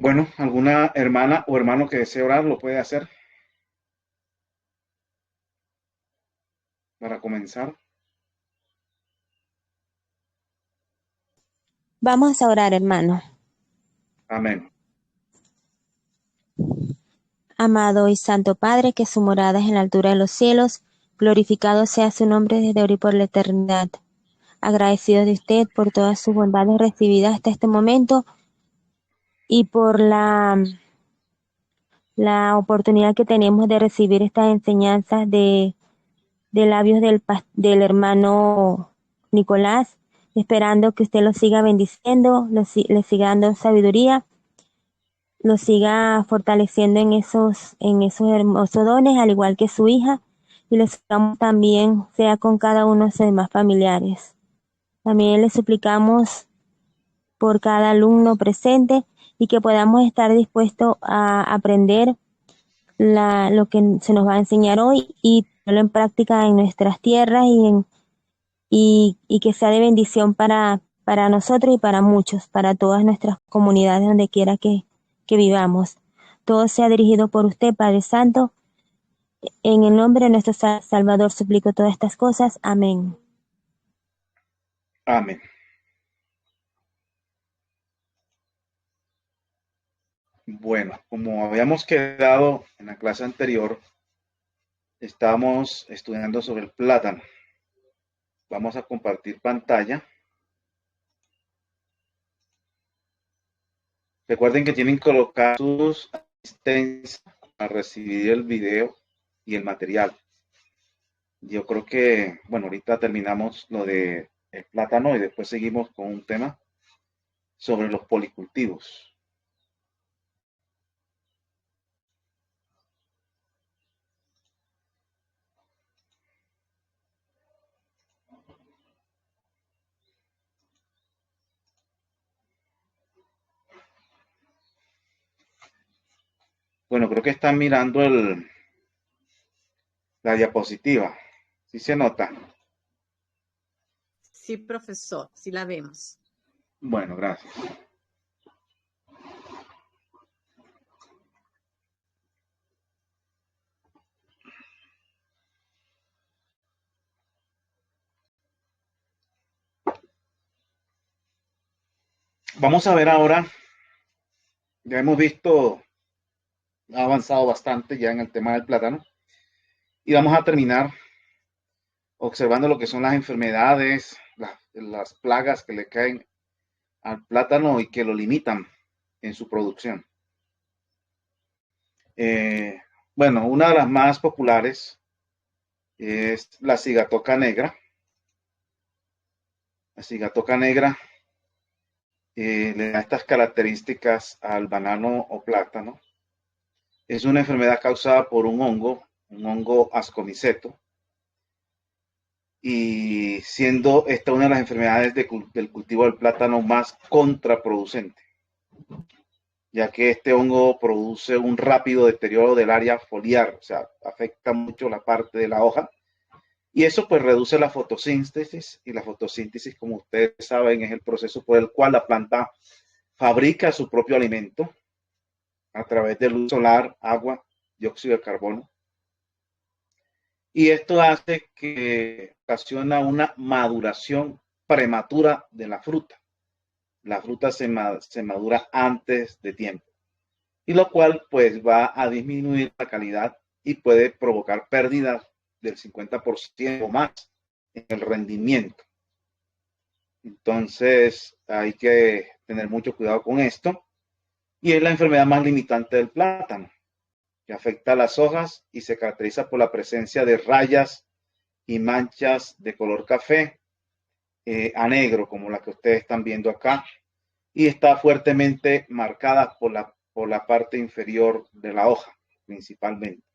Bueno, alguna hermana o hermano que desee orar lo puede hacer para comenzar. Vamos a orar, hermano. Amén. Amado y santo Padre, que su morada es en la altura de los cielos, glorificado sea su nombre desde ahora y por la eternidad. Agradecido de usted por todas sus bondades recibidas hasta este momento y por la oportunidad que tenemos de recibir estas enseñanzas de labios del hermano Nicolás, esperando que usted lo siga bendiciendo, le siga dando sabiduría, lo siga fortaleciendo en esos hermosos dones, al igual que su hija, y le suplicamos también sea con cada uno de sus demás familiares. También le suplicamos por cada alumno presente y que podamos estar dispuestos a aprender lo que se nos va a enseñar hoy y ponerlo en práctica en nuestras tierras y que sea de bendición para nosotros y para muchos, para todas nuestras comunidades donde quiera que vivamos. Todo sea dirigido por usted, Padre Santo. En el nombre de nuestro Salvador suplico todas estas cosas. Amén. Amén. Bueno, como habíamos quedado en la clase anterior, estamos estudiando sobre el plátano. Vamos a compartir pantalla. Recuerden que tienen que colocar sus asistencias para recibir el video y el material. Yo creo que, bueno, ahorita terminamos lo de el plátano y después seguimos con un tema sobre los policultivos. Bueno, creo que están mirando la diapositiva. ¿Sí se nota? Sí, profesor, sí la vemos. Bueno, gracias. Vamos a ver ahora, ya hemos visto, ha avanzado bastante ya en el tema del plátano y vamos a terminar observando lo que son las enfermedades, las plagas que le caen al plátano y que lo limitan en su producción. Eh, bueno, una de las más populares es la cigatoca negra. La cigatoca negra le da estas características al banano o plátano. Es una enfermedad causada por un hongo ascomiceto, y siendo esta una de las enfermedades del cultivo del plátano más contraproducente, ya que este hongo produce un rápido deterioro del área foliar, o sea, afecta mucho la parte de la hoja, y eso pues reduce la fotosíntesis, y la fotosíntesis, como ustedes saben, es el proceso por el cual la planta fabrica su propio alimento a través de luz solar, agua, dióxido de carbono. Y esto hace que ocasiona una maduración prematura de la fruta. La fruta se madura antes de tiempo, y lo cual pues va a disminuir la calidad y puede provocar pérdidas del 50% o más en el rendimiento. Entonces hay que tener mucho cuidado con esto, y es la enfermedad más limitante del plátano, que afecta a las hojas y se caracteriza por la presencia de rayas y manchas de color café a negro, como la que ustedes están viendo acá, y está fuertemente marcada por la parte inferior de la hoja, principalmente.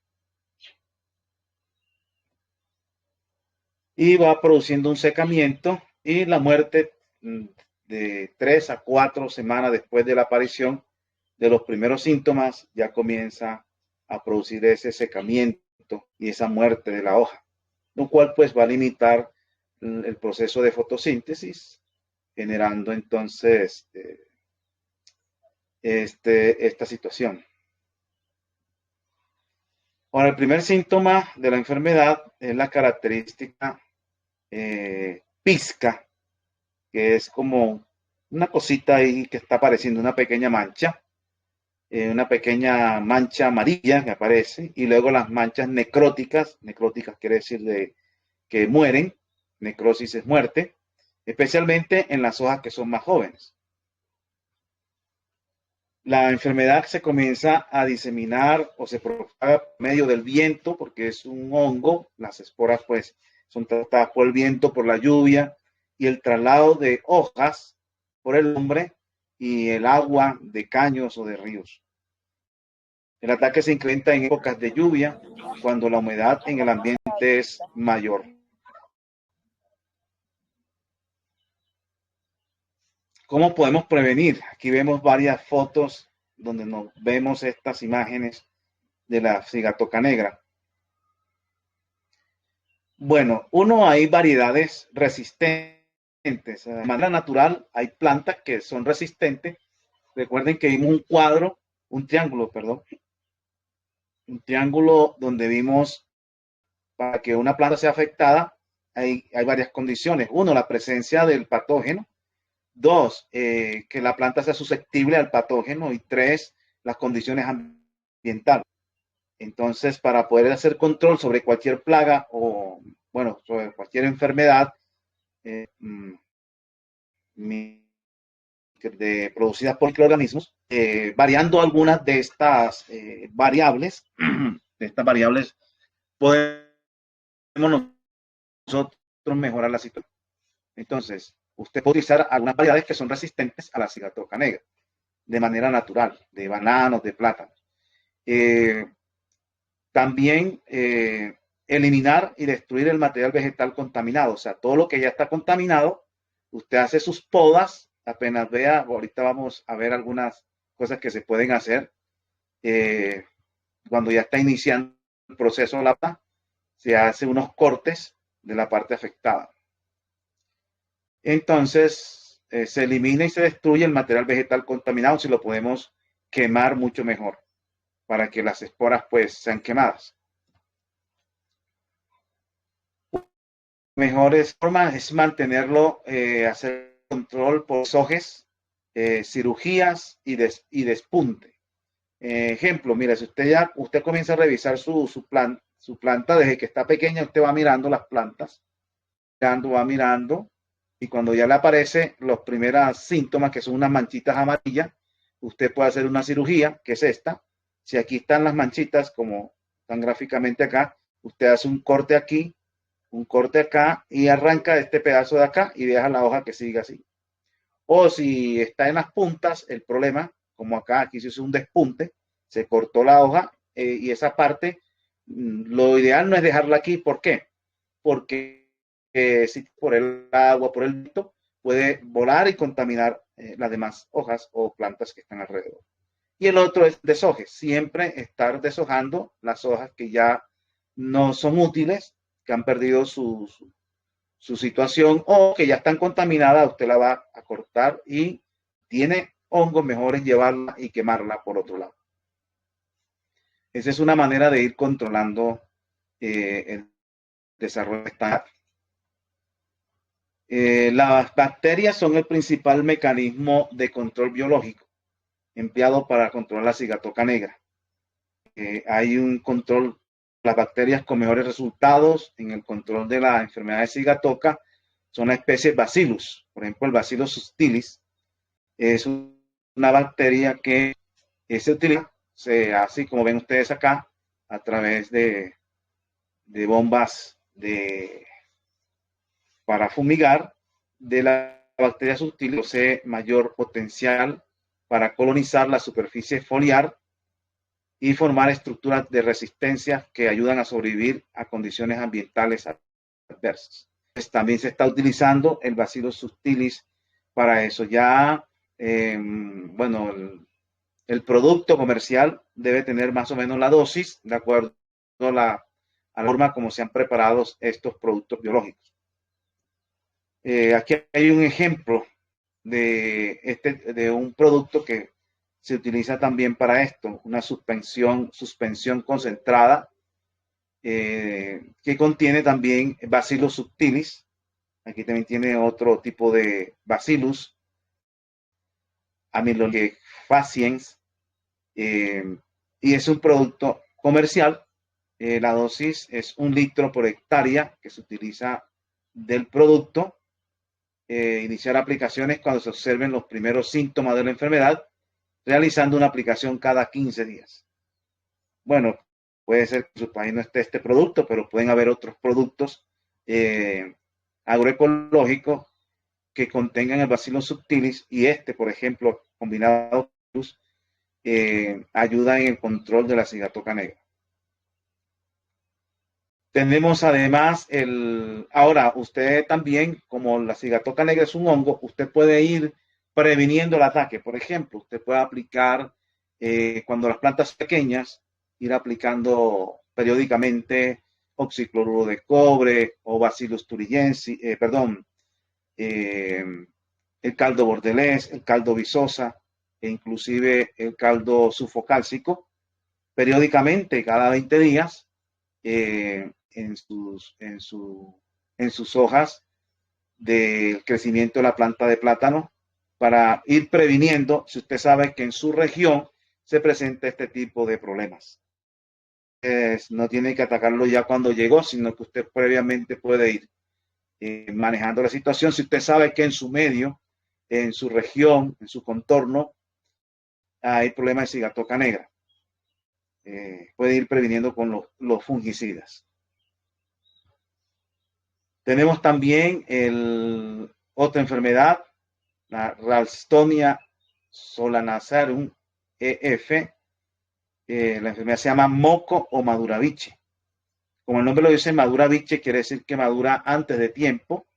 Y va produciendo un secamiento, y la muerte de 3 a 4 semanas después de la aparición de los primeros síntomas ya comienza a producir ese secamiento y esa muerte de la hoja, lo cual pues va a limitar el proceso de fotosíntesis, generando entonces esta situación. Ahora, el primer síntoma de la enfermedad es la característica pizca, que es como una cosita ahí que está apareciendo, una pequeña mancha amarilla que aparece, y luego las manchas necróticas quiere decir de que mueren, necrosis es muerte, especialmente en las hojas que son más jóvenes. La enfermedad se comienza a diseminar o se propaga por medio del viento, porque es un hongo. Las esporas pues son tratadas por el viento, por la lluvia y el traslado de hojas por el hombre y el agua de caños o de ríos. El ataque se incrementa en épocas de lluvia, cuando la humedad en el ambiente es mayor. ¿Cómo podemos prevenir? Aquí vemos varias fotos donde nos vemos estas imágenes de la cigatoca negra. Bueno, hay variedades resistentes. De manera natural, hay plantas que son resistentes. Recuerden que vimos un triángulo donde vimos para que una planta sea afectada, hay varias condiciones. Uno, la presencia del patógeno. Dos, que la planta sea susceptible al patógeno. Y tres, las condiciones ambientales. Entonces, para poder hacer control sobre cualquier plaga o, bueno, sobre cualquier enfermedad producidas por microorganismos, variando algunas de estas variables, podemos nosotros mejorar la situación. Entonces, usted puede utilizar algunas variedades que son resistentes a la cigatoca negra de manera natural, de bananos, de plátanos. También eliminar y destruir el material vegetal contaminado, o sea, todo lo que ya está contaminado, usted hace sus podas, apenas vea, ahorita vamos a ver algunas cosas que se pueden hacer cuando ya está iniciando el proceso de la poda, se hace unos cortes de la parte afectada. Entonces, se elimina y se destruye el material vegetal contaminado. Si lo podemos quemar, mucho mejor, para que las esporas pues sean quemadas. Mejores formas es mantenerlo, hacer control por sojes, cirugías y despunte. Ejemplo, mira, si usted comienza a revisar su planta desde que está pequeña, usted va mirando las plantas, va mirando, y cuando ya le aparecen los primeros síntomas, que son unas manchitas amarillas, usted puede hacer una cirugía, que es esta. Si aquí están las manchitas, como están gráficamente acá, usted hace un corte aquí, un corte acá, y arranca este pedazo de acá y deja la hoja que siga así. O si está en las puntas, el problema, como acá, aquí se hizo un despunte, se cortó la hoja y esa parte, lo ideal no es dejarla aquí. ¿Por qué? Porque si por el agua, por el viento, puede volar y contaminar las demás hojas o plantas que están alrededor. Y el otro es deshoje, siempre estar deshojando las hojas que ya no son útiles, que han perdido su situación o que ya están contaminadas. Usted la va a cortar y tiene hongos, mejor es llevarla y quemarla por otro lado. Esa es una manera de ir controlando el desarrollo de esta. Las bacterias son el principal mecanismo de control biológico empleado para controlar la cigatoca negra. Hay un control, las bacterias con mejores resultados en el control de la enfermedad de cigatoca son la especie Bacillus. Por ejemplo, el Bacillus subtilis es una bacteria que se utiliza, así como ven ustedes acá, a través de bombas para fumigar. De la bacteria subtilis posee mayor potencial para colonizar la superficie foliar y formar estructuras de resistencia que ayudan a sobrevivir a condiciones ambientales adversas. Pues también se está utilizando el Bacillus subtilis para eso. Ya, bueno, el producto comercial debe tener más o menos la dosis de acuerdo a la forma como se han preparado estos productos biológicos. Aquí hay un ejemplo de un producto que se utiliza también para esto, una suspensión concentrada que contiene también Bacillus subtilis. Aquí también tiene otro tipo de Bacillus, Amylofaciens, y es un producto comercial. La dosis es 1 litro por hectárea que se utiliza del producto. Iniciar aplicaciones cuando se observen los primeros síntomas de la enfermedad, realizando una aplicación cada 15 días. Bueno, puede ser que en su país no esté este producto, pero pueden haber otros productos agroecológicos que contengan el Bacillus subtilis, y por ejemplo, combinado con ayuda en el control de la cigatoca negra. Tenemos además ahora usted también, como la cigatoca negra es un hongo, usted puede ir previniendo el ataque. Por ejemplo, usted puede aplicar cuando las plantas pequeñas, ir aplicando periódicamente oxicloruro de cobre o Bacillus thuringiensis, el caldo bordelés, el caldo visosa e inclusive el caldo sulfocálcico periódicamente cada 20 días en sus hojas del crecimiento de la planta de plátano, para ir previniendo si usted sabe que en su región se presenta este tipo de problemas. No tiene que atacarlo ya cuando llegó, sino que usted previamente puede ir manejando la situación. Si usted sabe que en su medio, en su región, en su contorno, hay problemas de cigatoca negra, puede ir previniendo con los fungicidas. Tenemos también otra enfermedad, la Ralstonia solanacearum EF. La enfermedad se llama moco o maduraviche. Como el nombre lo dice, maduraviche quiere decir que madura antes de tiempo,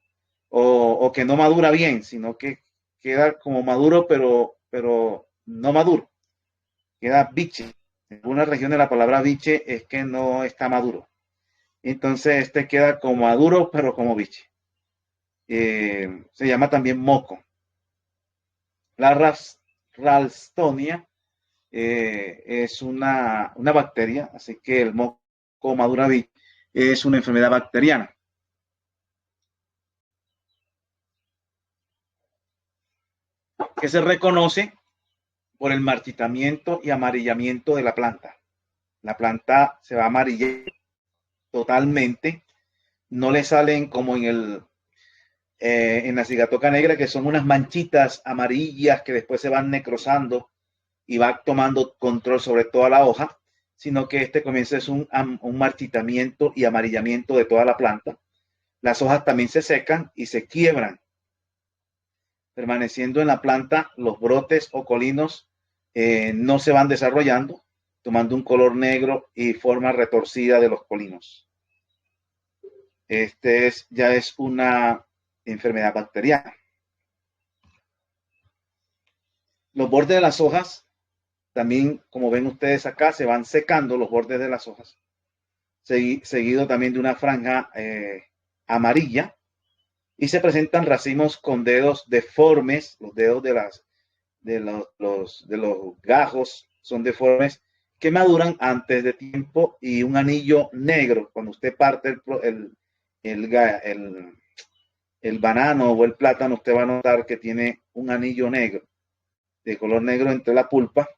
o que no madura bien, sino que queda como maduro, pero no maduro. Queda biche. En algunas regiones la palabra biche es que no está maduro. Entonces este queda como maduro, pero como biche. Se llama también moco. La Ralstonia es una bacteria, así que el moco maduraviche es una enfermedad bacteriana. Que se reconoce por el marchitamiento y amarillamiento de la planta. La planta se va a amarillar totalmente. No le salen como en la cigatoca negra, que son unas manchitas amarillas que después se van necrosando y va tomando control sobre toda la hoja, sino que comienza es un marchitamiento y amarillamiento de toda la planta. Las hojas también se secan y se quiebran, permaneciendo en la planta. Los brotes o colinos no se van desarrollando, tomando un color negro y forma retorcida de los colinos. Ya es una enfermedad bacteriana. Los bordes de las hojas también, como ven ustedes acá, se van secando los bordes de las hojas, seguido también de una franja amarilla, y se presentan racimos con dedos deformes. Los dedos de los gajos son deformes, que maduran antes de tiempo, y un anillo negro. Cuando usted parte el banano o el plátano, usted va a notar que tiene un anillo negro, de color negro entre la pulpa,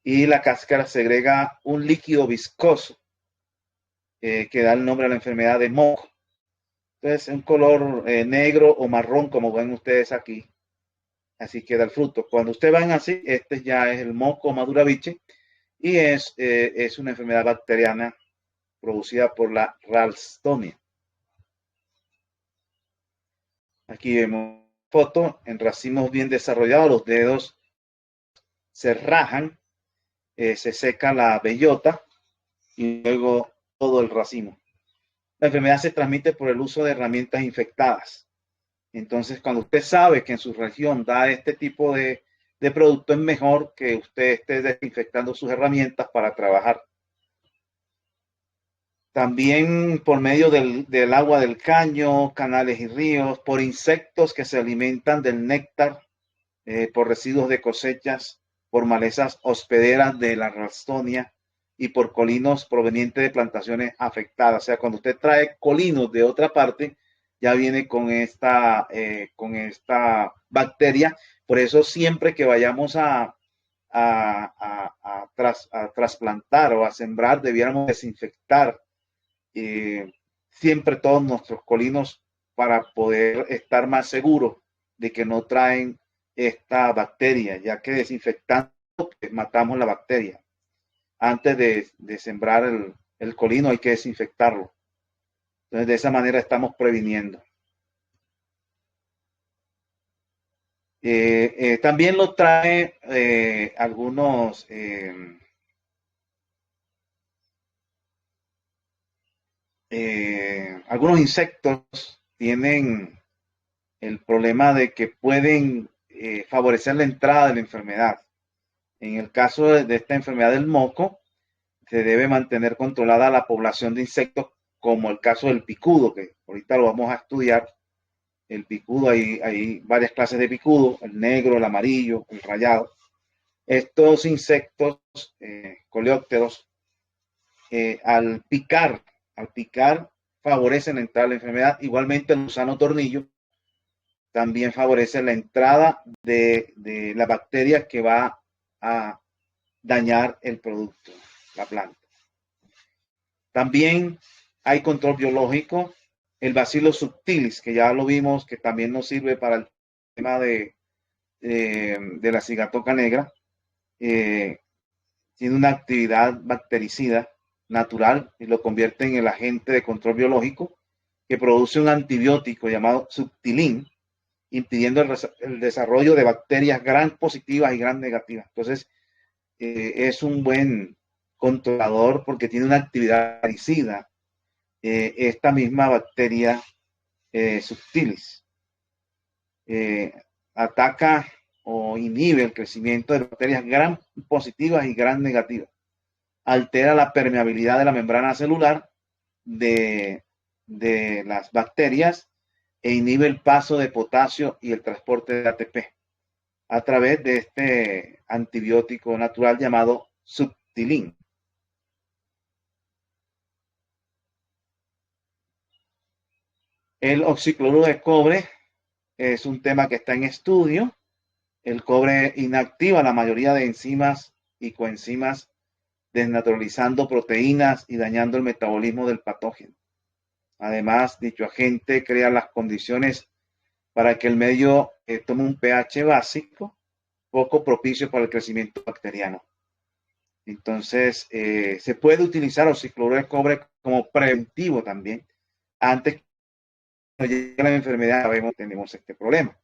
y la cáscara segrega un líquido viscoso que da el nombre a la enfermedad de moco. Entonces, un color negro o marrón, como ven ustedes aquí. Así queda el fruto. Cuando ustedes ven así, ya es el moco maduraviche, y es una enfermedad bacteriana producida por la Ralstonia. Aquí vemos foto en racimos bien desarrollados. Los dedos se rajan, se seca la bellota y luego todo el racimo. La enfermedad se transmite por el uso de herramientas infectadas. Entonces, cuando usted sabe que en su región da este tipo de producto, es mejor que usted esté desinfectando sus herramientas para trabajar. También por medio del agua del caño, canales y ríos, por insectos que se alimentan del néctar, por residuos de cosechas, por malezas hospederas de la Ralstonia y por colinos provenientes de plantaciones afectadas. O sea, cuando usted trae colinos de otra parte, ya viene con esta bacteria. Por eso siempre que vayamos a trasplantar o a sembrar, debiéramos desinfectar siempre todos nuestros colinos para poder estar más seguros de que no traen esta bacteria, ya que desinfectando pues, matamos la bacteria. Antes de sembrar el colino hay que desinfectarlo. Entonces, de esa manera estamos previniendo. También lo trae algunos insectos tienen el problema de que pueden favorecer la entrada de la enfermedad. En el caso de esta enfermedad del moco, se debe mantener controlada la población de insectos, como el caso del picudo, que ahorita lo vamos a estudiar. El picudo, hay varias clases de picudo, el negro, el amarillo, el rayado. Estos insectos coleópteros, al picar, favorecen la entrada de la enfermedad. Igualmente el gusano tornillo también favorece la entrada de la bacteria que va a dañar el producto, la planta. También hay control biológico, el Bacillus subtilis, que ya lo vimos, que también nos sirve para el tema de la cigatoca negra. Tiene una actividad bactericida natural y lo convierte en el agente de control biológico que produce un antibiótico llamado subtilín, impidiendo el desarrollo de bacterias gram positivas y gram negativas. Entonces, es un buen controlador porque tiene una actividad bactericida, esta misma bacteria subtilis. Ataca o inhibe el crecimiento de bacterias gram positivas y gram negativas. Altera la permeabilidad de la membrana celular de las bacterias e inhibe el paso de potasio y el transporte de ATP a través de este antibiótico natural llamado subtilín. El oxicloruro de cobre es un tema que está en estudio. El cobre inactiva la mayoría de enzimas y coenzimas, desnaturalizando proteínas y dañando el metabolismo del patógeno. Además, dicho agente crea las condiciones para que el medio tome un pH básico, poco propicio para el crecimiento bacteriano. Entonces, se puede utilizar oxicloruro de cobre como preventivo también. Antes que llegue la enfermedad, sabemos que tenemos este problema.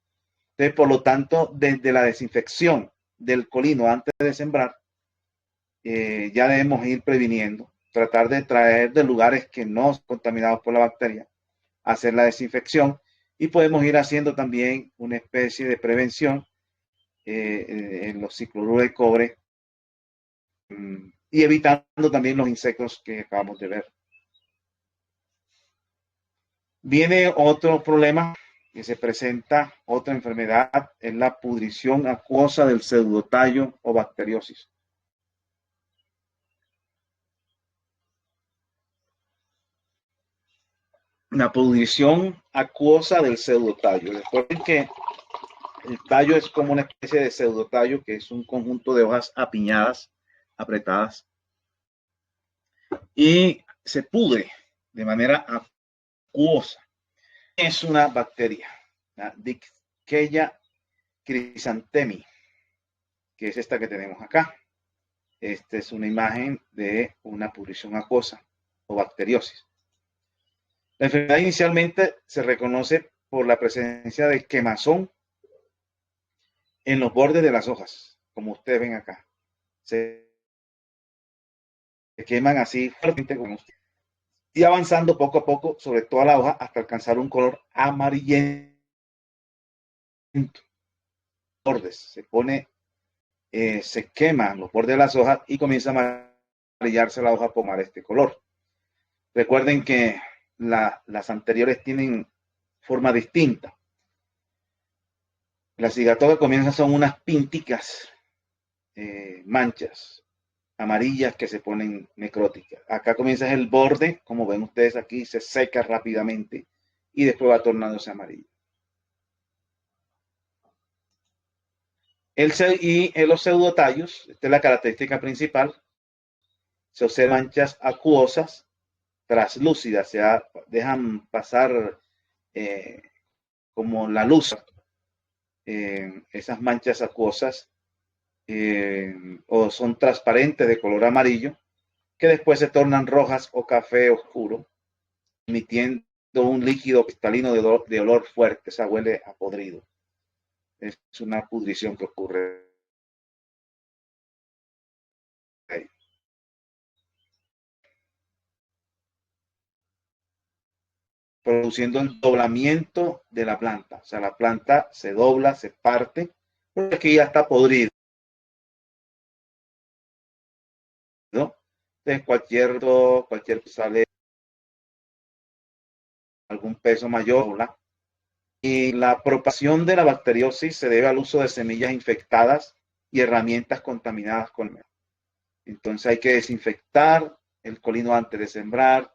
Entonces, por lo tanto, desde la desinfección del colino antes de sembrar, ya debemos ir previniendo, tratar de traer de lugares que no son contaminados por la bacteria, hacer la desinfección y podemos ir haciendo también una especie de prevención en los oxicloruro de cobre y evitando también los insectos que acabamos de ver. Viene otro problema que se presenta, otra enfermedad, es la pudrición acuosa del pseudotallo o bacteriosis. La pudrición acuosa del pseudotallo. Recuerden que el tallo es como una especie de pseudotallo, que es un conjunto de hojas apiñadas, apretadas, y se pudre de manera acuosa. Es una bacteria, la Dicksteria chrysanthemi, que es esta que tenemos acá. Esta es una imagen de una pudrición acuosa o bacteriosis. La enfermedad inicialmente se reconoce por la presencia de quemazón en los bordes de las hojas, como ustedes ven acá. Se queman así fuertemente como usted. Y avanzando poco a poco sobre toda la hoja hasta alcanzar un color amarillento. Bordes, se queman los bordes de las hojas y comienza a amarillarse la hoja por tomar este color. Recuerden que las anteriores tienen forma distinta. Las cigatogas comienzan son unas pinticas manchas amarillas que se ponen necróticas. Acá comienza el borde, como ven ustedes aquí, se seca rápidamente y después va tornándose amarillo. Los pseudotallos, esta es la característica principal, se observan manchas acuosas traslúcidas, o sea, dejan pasar como la luz, esas manchas acuosas, o son transparentes de color amarillo, que después se tornan rojas o café oscuro, emitiendo un líquido cristalino de olor fuerte, esa huele a podrido. Es una pudrición que ocurre ahí. Produciendo el doblamiento de la planta. O sea, la planta se dobla, se parte, porque aquí ya está podrido, ¿no? Entonces, cualquier sale algún peso mayor, ¿no? Y la propagación de la bacteriosis se debe al uso de semillas infectadas y herramientas contaminadas con mercurio. Entonces hay que desinfectar el colino antes de sembrar,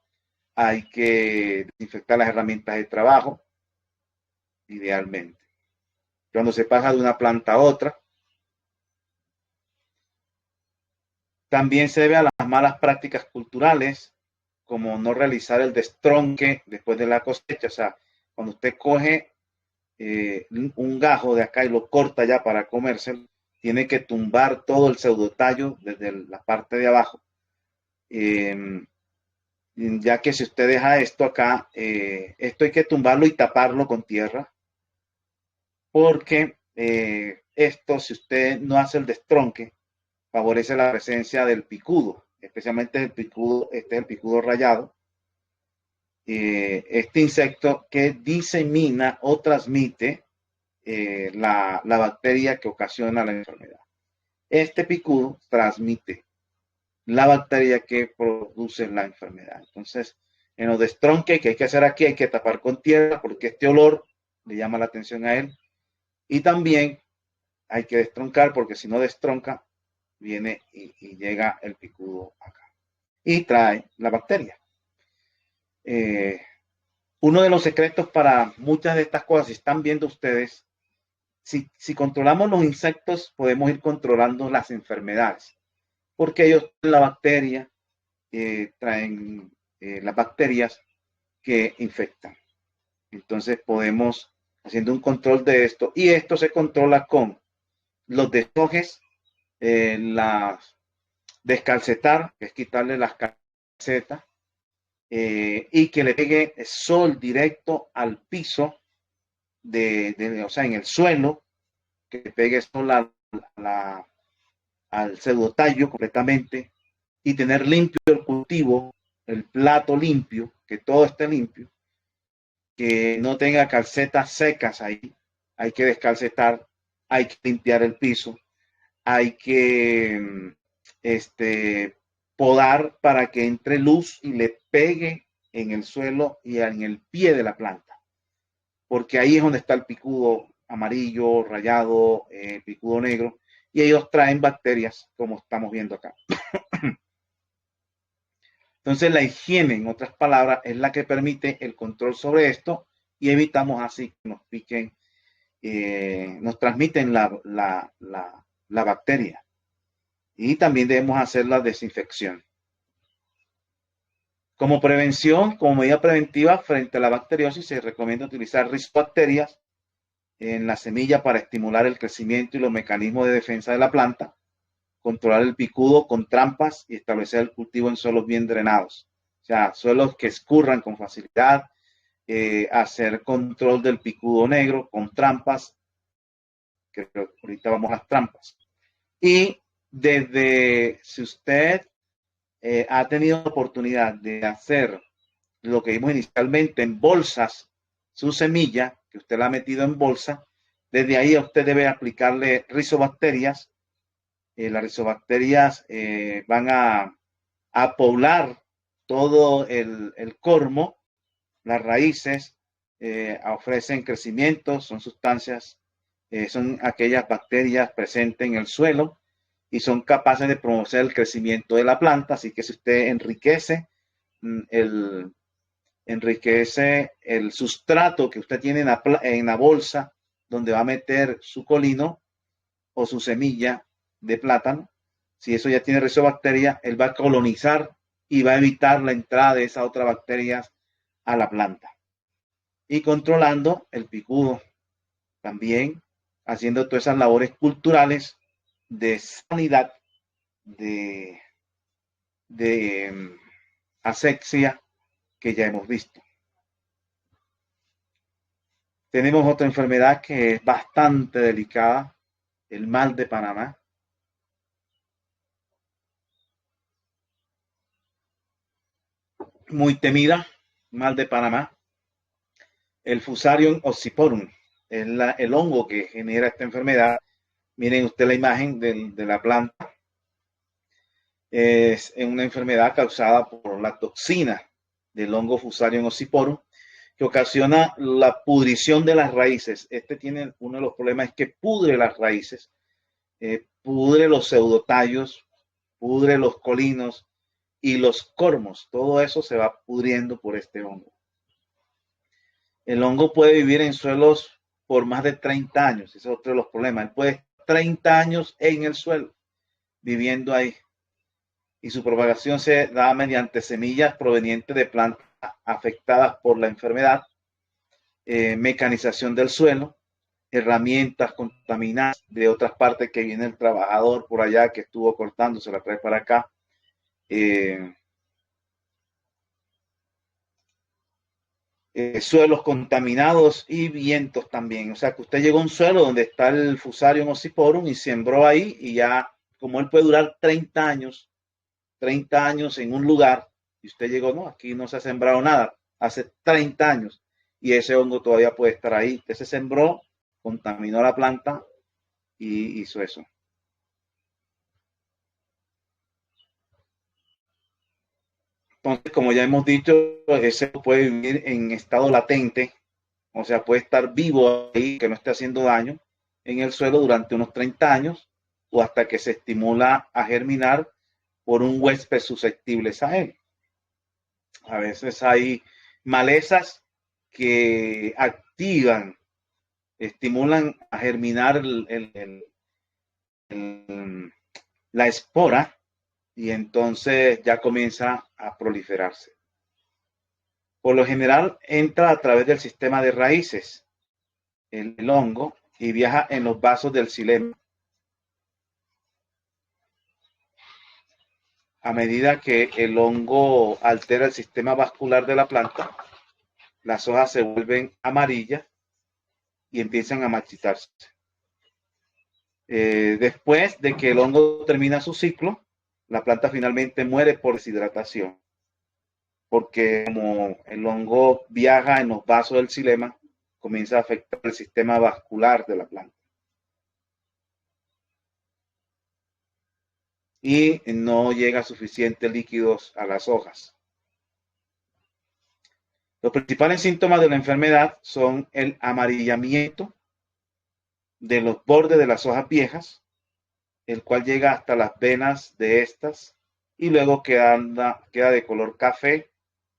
hay que desinfectar las herramientas de trabajo, idealmente. Cuando se pasa de una planta a otra, también se debe a las malas prácticas culturales, como no realizar el destronque después de la cosecha. O sea, cuando usted coge un gajo de acá y lo corta ya para comérselo, tiene que tumbar todo el pseudotallo desde la parte de abajo. Ya que si usted deja esto acá, esto hay que tumbarlo y taparlo con tierra, porque esto, si usted no hace el destronque, favorece la presencia del picudo, especialmente este es el picudo rayado, este insecto que disemina o transmite la bacteria que ocasiona la enfermedad. Este picudo transmite la bacteria que produce la enfermedad. Entonces, en los destronques que hay que hacer aquí, hay que tapar con tierra porque este olor le llama la atención a él. Y también hay que destroncar porque si no destronca, viene y llega el picudo acá y trae la bacteria. Uno de los secretos para muchas de estas cosas, si están viendo ustedes, si controlamos los insectos, podemos ir controlando las enfermedades, porque ellos la bacteria traen las bacterias que infectan. Entonces podemos haciendo un control de esto, y esto se controla con los deshojes, descalcetar, que es quitarle las calcetas, y que le pegue sol directo al piso, o sea, en el suelo, que le pegue sol al pseudotallo completamente, y tener limpio el cultivo, el plato limpio, que todo esté limpio, que no tenga calcetas secas ahí, hay que descalcetar, hay que limpiar el piso, hay que podar para que entre luz y le pegue en el suelo y en el pie de la planta, porque ahí es donde está el picudo amarillo, rayado, picudo negro, y ellos traen bacterias, como estamos viendo acá. Entonces la higiene, en otras palabras, es la que permite el control sobre esto y evitamos así que nos piquen, nos transmiten la bacteria. Y también debemos hacer la desinfección. Como prevención, como medida preventiva frente a la bacteriosis, se recomienda utilizar rizobacterias en la semilla para estimular el crecimiento y los mecanismos de defensa de la planta, controlar el picudo con trampas y establecer el cultivo en suelos bien drenados. O sea, suelos que escurran con facilidad, hacer control del picudo negro con trampas, que ahorita vamos a las trampas. Y si usted ha tenido oportunidad de hacer lo que vimos inicialmente en bolsas, su semilla, que usted la ha metido en bolsa, desde ahí usted debe aplicarle rizobacterias. Las rizobacterias van a poblar todo el cormo, las raíces, ofrecen crecimiento, son sustancias, son aquellas bacterias presentes en el suelo, y son capaces de promover el crecimiento de la planta. Así que si usted enriquece el sustrato que usted tiene en la bolsa donde va a meter su colino o su semilla de plátano, si eso ya tiene rizobacteria, él va a colonizar y va a evitar la entrada de esas otras bacterias a la planta. Y controlando el picudo, también haciendo todas esas labores culturales de sanidad, de asexia que ya hemos visto. Tenemos otra enfermedad que es bastante delicada, el mal de Panamá. Muy temida, mal de Panamá. El Fusarium oxyporum es el hongo que genera esta enfermedad. Miren usted la imagen de la planta. Es una enfermedad causada por la toxina del hongo Fusarium oxyporum, que ocasiona la pudrición de las raíces. Este tiene uno de los problemas, es que pudre las raíces, pudre los pseudotallos, pudre los colinos y los cormos. Todo eso se va pudriendo por este hongo. El hongo puede vivir en suelos por más de 30 años. Ese es otro de los problemas. Él puede estar 30 años en el suelo, viviendo ahí. Y su propagación se da mediante semillas provenientes de plantas afectadas por la enfermedad, mecanización del suelo, herramientas contaminadas de otras partes que viene el trabajador por allá que estuvo cortando, se la trae para acá. Suelos contaminados y vientos también. O sea, que usted llegó a un suelo donde está el Fusarium oxyporum y sembró ahí, y ya, como él puede durar 30 años en un lugar, y usted llegó, no, aquí no se ha sembrado nada, hace 30 años, y ese hongo todavía puede estar ahí. Usted se sembró, contaminó la planta y hizo eso. Entonces, como ya hemos dicho, ese puede vivir en estado latente, o sea, puede estar vivo ahí, que no esté haciendo daño en el suelo durante unos 30 años, o hasta que se estimula a germinar por un huésped susceptible a él. A veces hay malezas que activan, estimulan a germinar la espora, y entonces ya comienza a proliferarse. Por lo general entra a través del sistema de raíces, el hongo, y viaja en los vasos del xilema. A medida que el hongo altera el sistema vascular de la planta, las hojas se vuelven amarillas y empiezan a marchitarse. Después de que el hongo termina su ciclo, la planta finalmente muere por deshidratación, porque como el hongo viaja en los vasos del xilema, comienza a afectar el sistema vascular de la planta. Y no llega suficiente líquidos a las hojas. Los principales síntomas de la enfermedad son el amarillamiento de los bordes de las hojas viejas, el cual llega hasta las venas de estas, y luego queda de color café,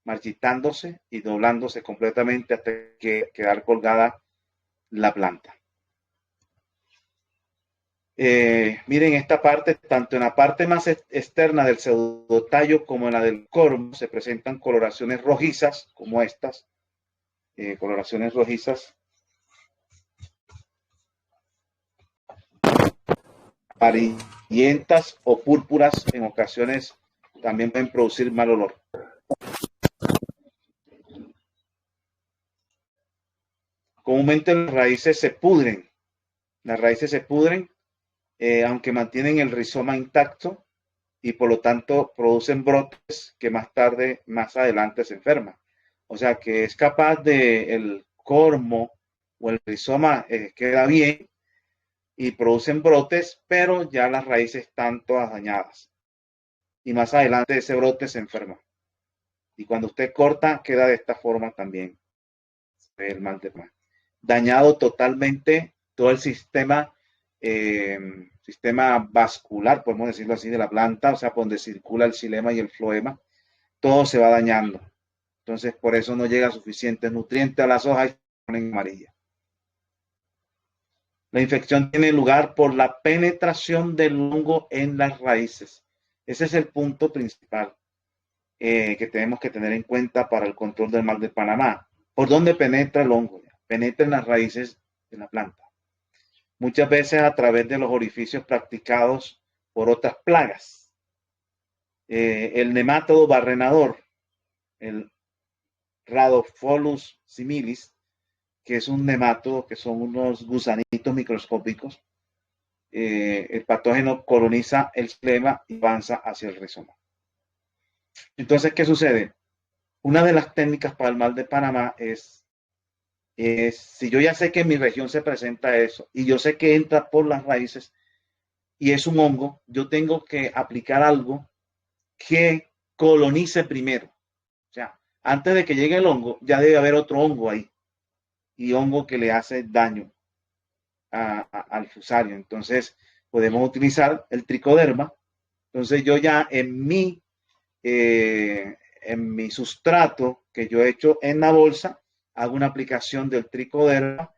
marchitándose y doblándose completamente hasta que quedar colgada la planta. Miren esta parte, tanto en la parte más externa del pseudotallo como en la del cormo se presentan coloraciones rojizas, como estas, coloraciones rojizas, amarillentas o púrpuras. En ocasiones también pueden producir mal olor. Comúnmente las raíces se pudren. Las raíces se pudren, aunque mantienen el rizoma intacto, y por lo tanto producen brotes que más adelante se enferman. O sea que es capaz de el cormo o el rizoma queda bien y producen brotes, pero ya las raíces están todas dañadas. Y más adelante ese brote se enferma. Y cuando usted corta, queda de esta forma también el mal de Panamá. Dañado totalmente todo el sistema sistema vascular, podemos decirlo así, de la planta, o sea, por donde circula el xilema y el floema, todo se va dañando. Entonces, por eso no llega suficiente nutriente a las hojas y se ponen amarillas. La infección tiene lugar por la penetración del hongo en las raíces. Ese es el punto principal que tenemos que tener en cuenta para el control del mal de Panamá. ¿Por dónde penetra el hongo? Penetra en las raíces de la planta. Muchas veces a través de los orificios practicados por otras plagas. El nemátodo barrenador, el Rhadopholus similis, que es un nemátodo, que son unos gusanitos microscópicos. El patógeno coloniza el xilema y avanza hacia el rizoma. Entonces, ¿qué sucede? Una de las técnicas para el mal de Panamá es si yo ya sé que en mi región se presenta eso y yo sé que entra por las raíces y es un hongo, yo tengo que aplicar algo que colonice primero. O sea, antes de que llegue el hongo, ya debe haber otro hongo ahí y hongo que le hace daño al fusario. Entonces, podemos utilizar el tricoderma. Entonces, yo ya en mi sustrato que yo he hecho en la bolsa, hago una aplicación del tricoderma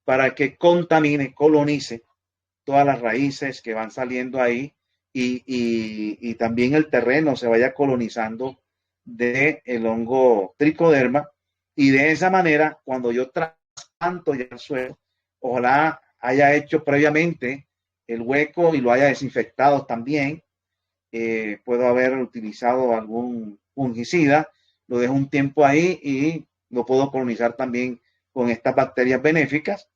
para que contamine, colonice todas las raíces que van saliendo ahí y también el terreno se vaya colonizando del hongo tricoderma y de esa manera cuando yo trasplanto ya el suelo, ojalá haya hecho previamente el hueco y lo haya desinfectado también. Puedo haber utilizado algún fungicida, lo dejo un tiempo ahí y lo puedo colonizar también con estas bacterias benéficas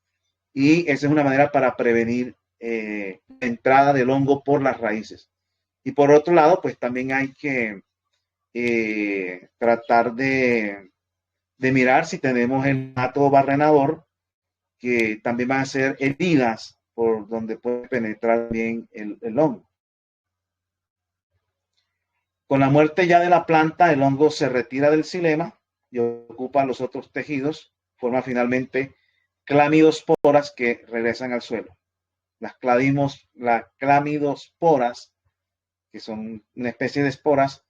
y esa es una manera para prevenir la entrada del hongo por las raíces. Y por otro lado, pues también hay que tratar de mirar si tenemos el nemátodo barrenador, que también van a ser heridas por donde puede penetrar bien el hongo. Con la muerte ya de la planta, el hongo se retira del xilema y ocupa los otros tejidos, forma finalmente clamidosporas que regresan al suelo. Las clamidosporas, que son una especie de esporas,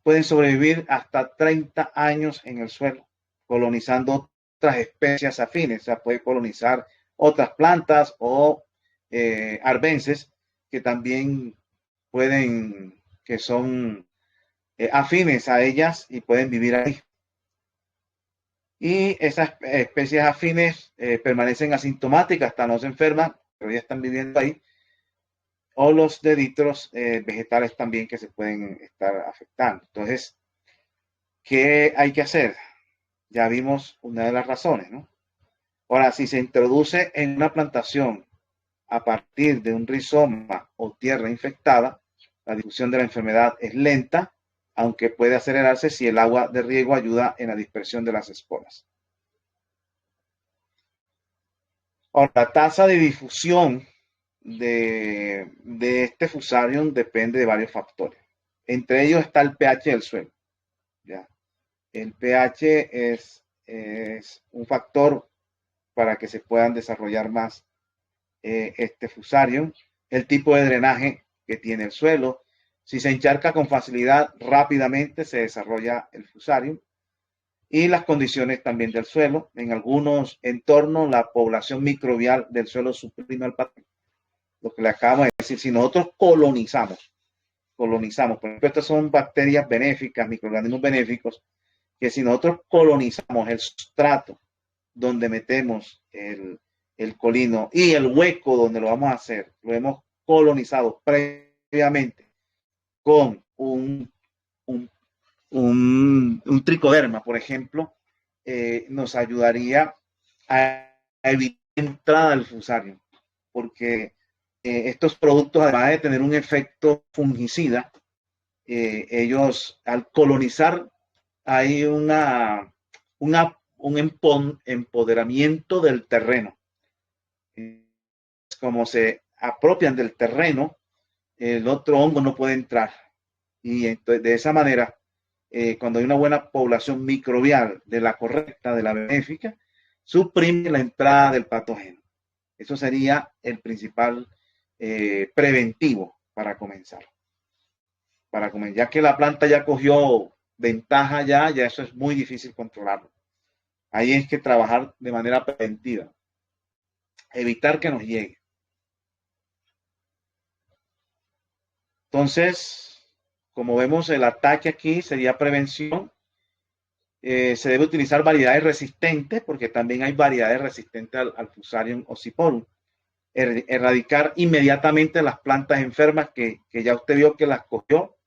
pueden sobrevivir hasta 30 años en el suelo, colonizando otras especies afines. O sea, puede colonizar otras plantas o arbences que también pueden, que son afines a ellas y pueden vivir ahí. Y esas especies afines permanecen asintomáticas hasta no se enferman, pero ya están viviendo ahí. O los deditros vegetales también que se pueden estar afectando. Entonces, ¿qué hay que hacer? Ya vimos una de las razones, ¿no? Ahora, si se introduce en una plantación a partir de un rizoma o tierra infectada, la difusión de la enfermedad es lenta, aunque puede acelerarse si el agua de riego ayuda en la dispersión de las esporas. Ahora, la tasa de difusión de este fusarium depende de varios factores. Entre ellos está el pH del suelo. ¿Ya? El pH es un factor para que se puedan desarrollar más este fusarium. El tipo de drenaje que tiene el suelo. Si se encharca con facilidad, rápidamente se desarrolla el fusarium. Y las condiciones también del suelo. En algunos entornos, la población microbial del suelo suprime el patógeno. Lo que le acabamos de decir, si nosotros colonizamos, por ejemplo, estas son bacterias benéficas, microorganismos benéficos, que si nosotros colonizamos el sustrato donde metemos el colino y el hueco donde lo vamos a hacer, lo hemos colonizado previamente con un tricoderma, por ejemplo, nos ayudaría a evitar la entrada del fusarium, porque estos productos, además de tener un efecto fungicida, ellos al colonizar hay un empoderamiento del terreno. Como se apropian del terreno, el otro hongo no puede entrar. Y entonces, de esa manera, cuando hay una buena población microbial de la correcta, de la benéfica, suprime la entrada del patógeno. Eso sería el principal preventivo para comenzar. Ya que la planta ya cogió ventaja ya eso es muy difícil controlarlo. Ahí es que trabajar de manera preventiva, evitar que nos llegue. Entonces, como vemos, el ataque aquí sería prevención. Se debe utilizar variedades resistentes, porque también hay variedades resistentes al Fusarium oxyporum. Erradicar inmediatamente las plantas enfermas que ya usted vio que las cogió.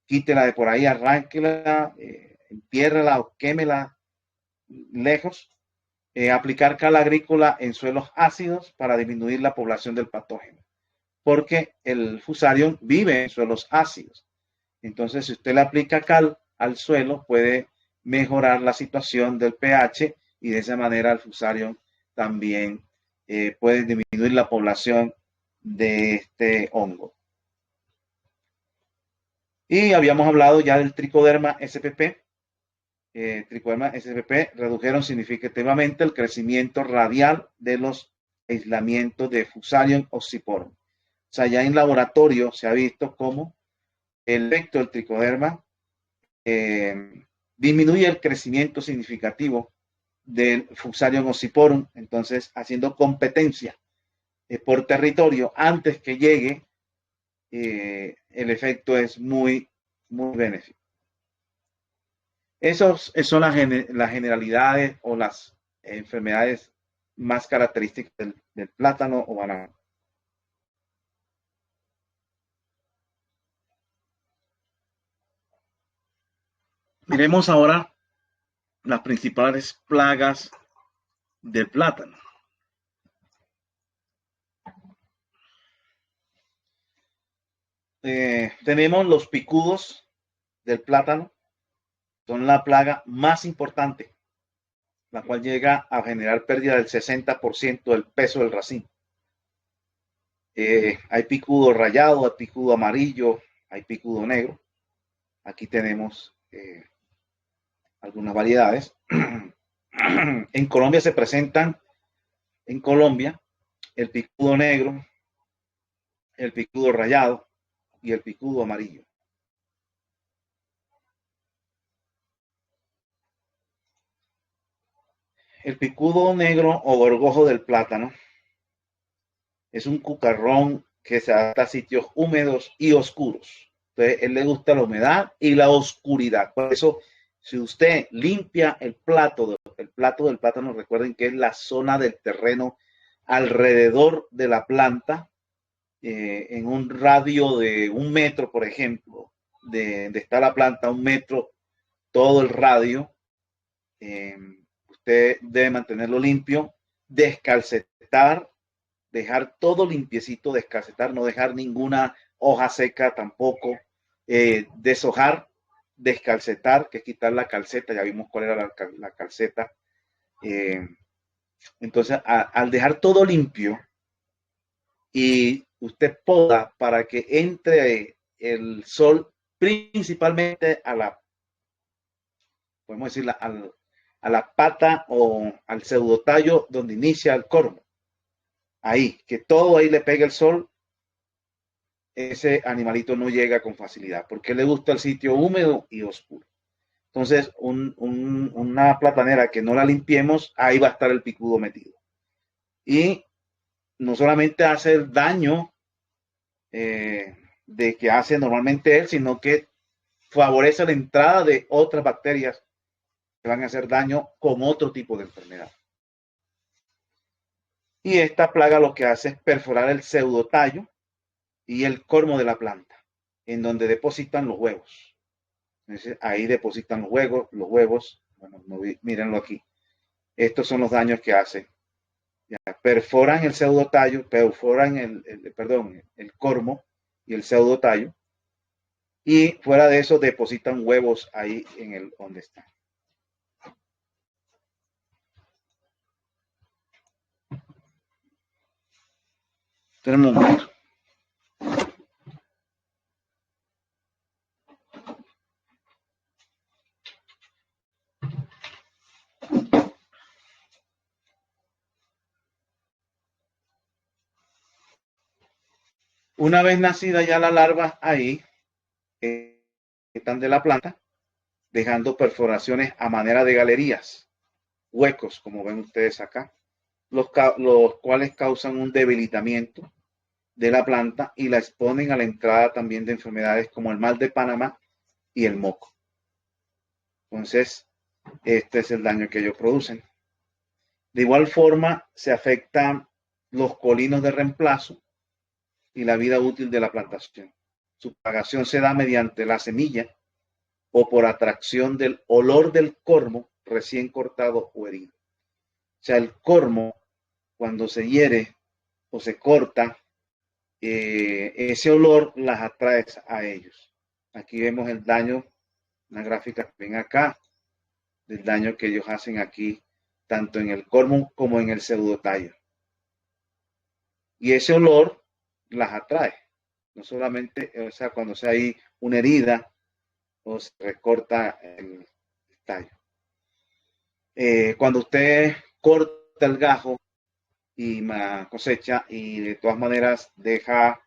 Quítela de por ahí, arránquela, entiérrela o quémela lejos. Aplicar cal agrícola en suelos ácidos para disminuir la población del patógeno, porque el Fusarium vive en suelos ácidos. Entonces, si usted le aplica cal al suelo, puede mejorar la situación del pH y de esa manera el Fusarium también puede disminuir la población de este hongo. Y habíamos hablado ya del Trichoderma spp. Trichoderma spp redujeron significativamente el crecimiento radial de los aislamientos de Fusarium oxyporum. O sea, ya en laboratorio se ha visto cómo el efecto del tricoderma disminuye el crecimiento significativo del Fusarium oxyporum, entonces haciendo competencia por territorio antes que llegue, el efecto es muy benéfico. Esas son las generalidades o las enfermedades más características del plátano o banano. Miremos ahora las principales plagas del plátano. Tenemos los picudos del plátano, son la plaga más importante, la cual llega a generar pérdida del 60% del peso del racimo. Hay picudo rayado, hay picudo amarillo, hay picudo negro. Aquí tenemos algunas variedades. En Colombia se presentan, el picudo negro, el picudo rayado y el picudo amarillo. El picudo negro o gorgojo del plátano es un cucarrón que se adapta a sitios húmedos y oscuros. Entonces, él le gusta la humedad y la oscuridad. Por eso, si usted limpia el plato del plátano, recuerden que es la zona del terreno alrededor de la planta, en un radio de 1 metro, por ejemplo, de está la planta, 1 metro, todo el radio. Usted debe mantenerlo limpio, descalcetar, dejar todo limpiecito, descasetar, no dejar ninguna hoja seca tampoco, deshojar, descalcetar, que es quitar la calceta, ya vimos cuál era la calceta. Entonces, al dejar todo limpio y usted poda para que entre el sol principalmente podemos decir, a la pata o al pseudotallo donde inicia el cormo. Ahí, que todo ahí le pegue el sol, ese animalito no llega con facilidad, porque le gusta el sitio húmedo y oscuro. Entonces, una platanera que no la limpiemos, ahí va a estar el picudo metido. Y no solamente hace el daño de que hace normalmente él, sino que favorece la entrada de otras bacterias que van a hacer daño con otro tipo de enfermedad. Y esta plaga lo que hace es perforar el pseudotallo y el cormo de la planta, en donde depositan los huevos. Entonces, ahí depositan los huevos, bueno, mírenlo aquí. Estos son los daños que hace. Ya, perforan el pseudotallo, perforan el cormo y el pseudotallo, y fuera de eso depositan huevos ahí en donde están. Tenemos un momento. Una vez nacida ya la larva ahí, están de la planta, dejando perforaciones a manera de galerías, huecos, como ven ustedes acá, los cuales causan un debilitamiento de la planta y la exponen a la entrada también de enfermedades como el mal de Panamá y el moco. Entonces, este es el daño que ellos producen. De igual forma, se afectan los colinos de reemplazo y la vida útil de la plantación. Su propagación se da mediante la semilla o por atracción del olor del cormo recién cortado o herido. O sea, el cormo, cuando se hiere o se corta, ese olor las atrae a ellos. Aquí vemos el daño, una gráfica que ven acá, del daño que ellos hacen aquí, tanto en el cormo como en el pseudotallo. Y ese olor las atrae. No solamente, o sea, cuando se hay una herida o se recorta el tallo. Cuando usted corta el gajo y cosecha y de todas maneras deja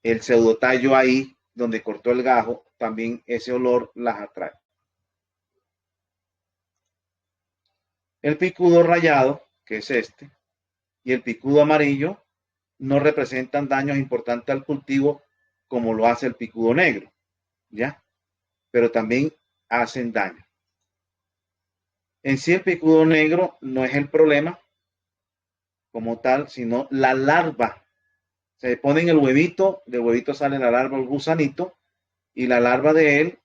el pseudotallo ahí donde cortó el gajo, también ese olor las atrae. El picudo rayado, que es este, y el picudo amarillo no representan daños importantes al cultivo como lo hace el picudo negro, ¿ya? Pero también hacen daño. En sí el picudo negro no es el problema como tal, sino la larva. Se pone en el huevito, del huevito sale la larva, el gusanito, y la larva de él,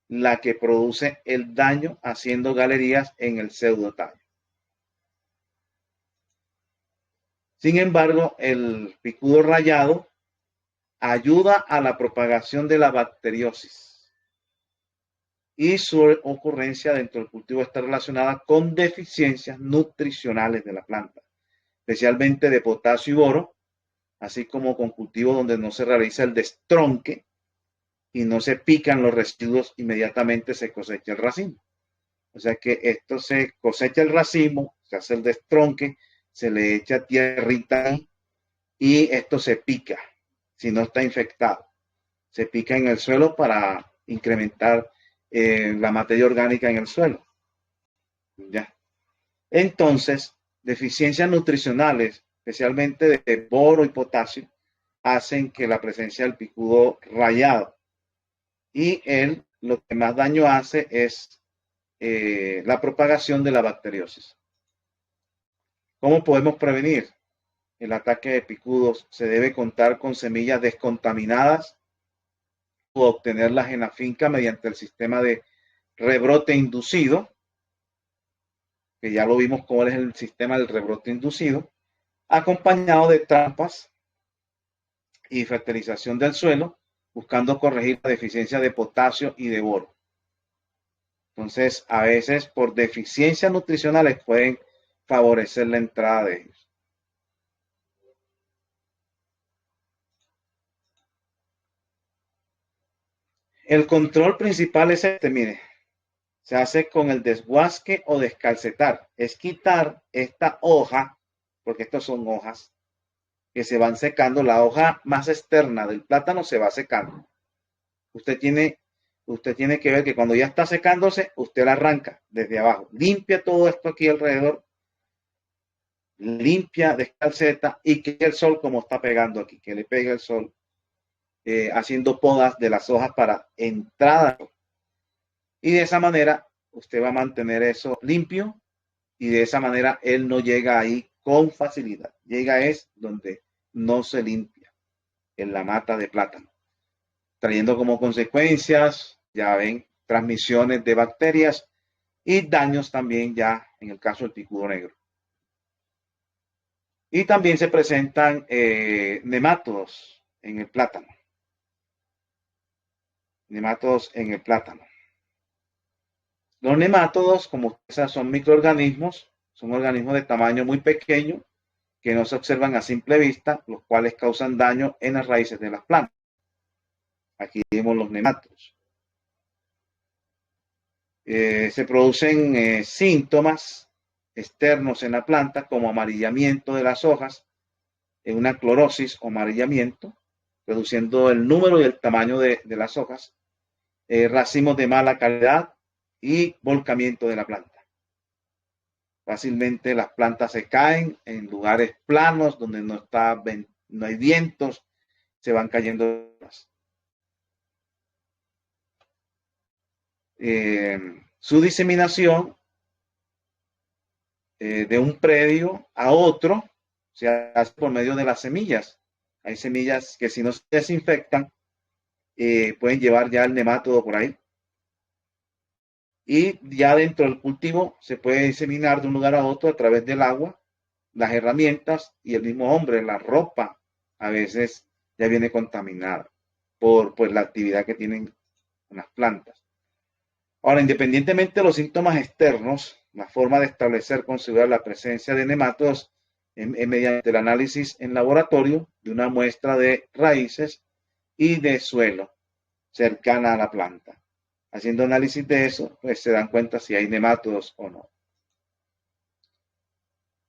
la que produce el daño haciendo galerías en el pseudotallo. Sin embargo, el picudo rayado ayuda a la propagación de la bacteriosis y su ocurrencia dentro del cultivo está relacionada con deficiencias nutricionales de la planta, especialmente de potasio y boro, así como con cultivos donde no se realiza el destronque y no se pican los residuos, inmediatamente se cosecha el racimo. O sea que esto se cosecha el racimo, se hace el destronque, se le echa tierrita ahí y esto se pica si no está infectado. Se pica en el suelo para incrementar la materia orgánica en el suelo. ¿Ya? Entonces, deficiencias nutricionales, especialmente de boro y potasio, hacen que la presencia del picudo rayado. Y él lo que más daño hace es la propagación de la bacteriosis. ¿Cómo podemos prevenir el ataque de picudos? Se debe contar con semillas descontaminadas o obtenerlas en la finca mediante el sistema de rebrote inducido, que ya lo vimos cuál es el sistema del rebrote inducido, acompañado de trampas y fertilización del suelo, buscando corregir la deficiencia de potasio y de boro. Entonces, a veces por deficiencias nutricionales pueden favorecer la entrada de ellos. El control principal es este, mire, se hace con el desguasque o descalcetar. Es quitar esta hoja, porque estas son hojas que se van secando. La hoja más externa del plátano se va secando. Usted tiene que ver que cuando ya está secándose, usted la arranca desde abajo. Limpia todo esto aquí alrededor. Limpia, descalceta y que el sol como está pegando aquí, que le pegue el sol, haciendo podas de las hojas para entrada. Y de esa manera usted va a mantener eso limpio y de esa manera él no llega ahí con facilidad. Llega es donde no se limpia, en la mata de plátano, trayendo como consecuencias, ya ven, transmisiones de bacterias y daños también ya en el caso del picudo negro. Y también se presentan nemátodos en el plátano. Nemátodos en el plátano. Los nemátodos, como ustedes son microorganismos, son organismos de tamaño muy pequeño que no se observan a simple vista, los cuales causan daño en las raíces de las plantas. Aquí vemos los nemátodos. Se producen síntomas externos en la planta como amarillamiento de las hojas, una clorosis o amarillamiento, reduciendo el número y el tamaño de las hojas, racimos de mala calidad y volcamiento de la planta. Fácilmente las plantas se caen en lugares planos donde no hay vientos, se van cayendo. Su diseminación de un predio a otro se hace por medio de las semillas. Hay semillas que si no se desinfectan pueden llevar ya el nemátodo por ahí. Y ya dentro del cultivo se puede diseminar de un lugar a otro a través del agua, las herramientas y el mismo hombre, la ropa a veces ya viene contaminada por pues, la actividad que tienen las plantas. Ahora, independientemente de los síntomas externos, la forma de establecer con seguridad la presencia de nemátodos es mediante el análisis en laboratorio de una muestra de raíces y de suelo cercana a la planta. Haciendo análisis de eso, pues se dan cuenta si hay nemátodos o no.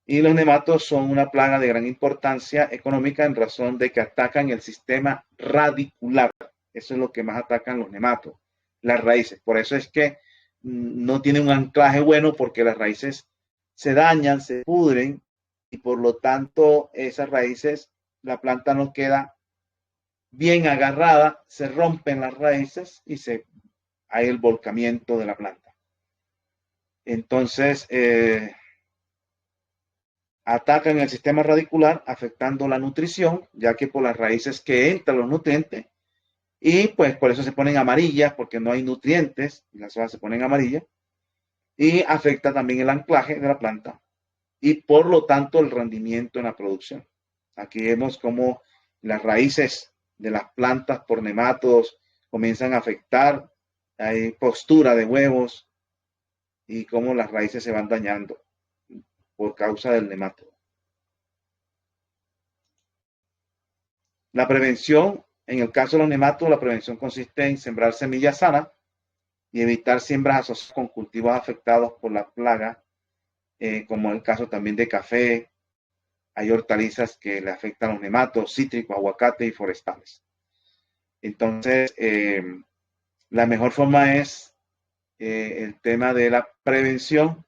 Y los nematodos son una plaga de gran importancia económica en razón de que atacan el sistema radicular. Eso es lo que más atacan los nematodos, las raíces. Por eso es que no tienen un anclaje bueno porque las raíces se dañan, se pudren y por lo tanto esas raíces, la planta no queda bien agarrada, se rompen las raíces y hay el volcamiento de la planta. Entonces, atacan el sistema radicular afectando la nutrición, ya que por las raíces que entran los nutrientes, y pues por eso se ponen amarillas, porque no hay nutrientes, y las hojas se ponen amarillas, y afecta también el anclaje de la planta, y por lo tanto el rendimiento en la producción. Aquí vemos cómo las raíces de las plantas por nematodos comienzan a afectar, hay postura de huevos, y cómo las raíces se van dañando por causa del nematodo. La prevención, en el caso de los nematodos, la prevención consiste en sembrar semillas sanas y evitar siembras asociadas con cultivos afectados por la plaga, como el caso también de café. Hay hortalizas que le afectan a los nematodos, cítricos, aguacate y forestales. Entonces, la mejor forma es el tema de la prevención,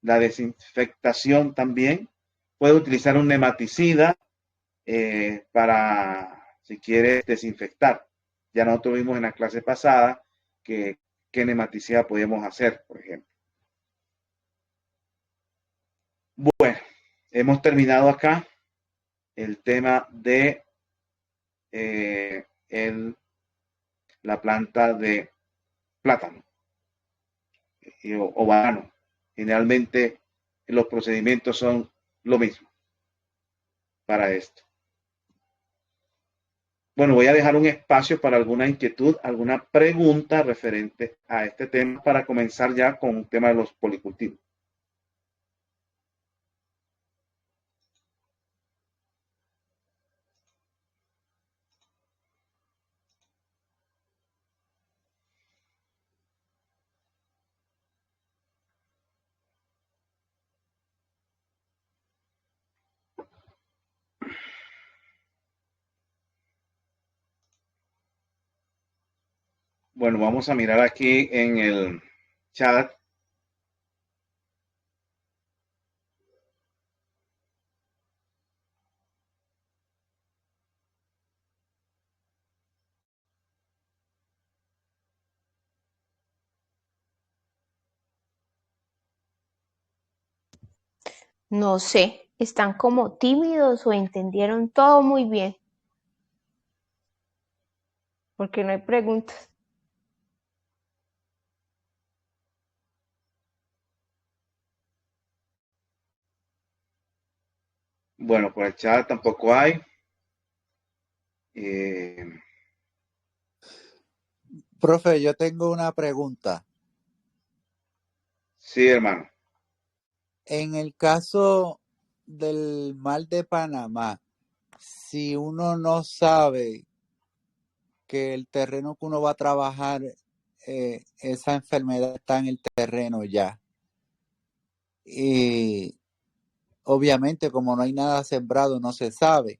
la desinfectación también. Puede utilizar un nematicida para, si quiere, desinfectar. Ya nosotros vimos en la clase pasada qué nematicida podíamos hacer, por ejemplo. Bueno, hemos terminado acá el tema de la planta de plátano o banano. Generalmente los procedimientos son lo mismo para esto. Bueno, voy a dejar un espacio para alguna inquietud, alguna pregunta referente a este tema para comenzar ya con un tema de los policultivos. Bueno, vamos a mirar aquí en el chat. No sé, están como tímidos o entendieron todo muy bien, porque no hay preguntas. Bueno, por el chat tampoco hay. Profe, yo tengo una pregunta. Sí, hermano. En el caso del mal de Panamá, si uno no sabe que el terreno que uno va a trabajar, esa enfermedad está en el terreno ya, y obviamente como no hay nada sembrado, no se sabe,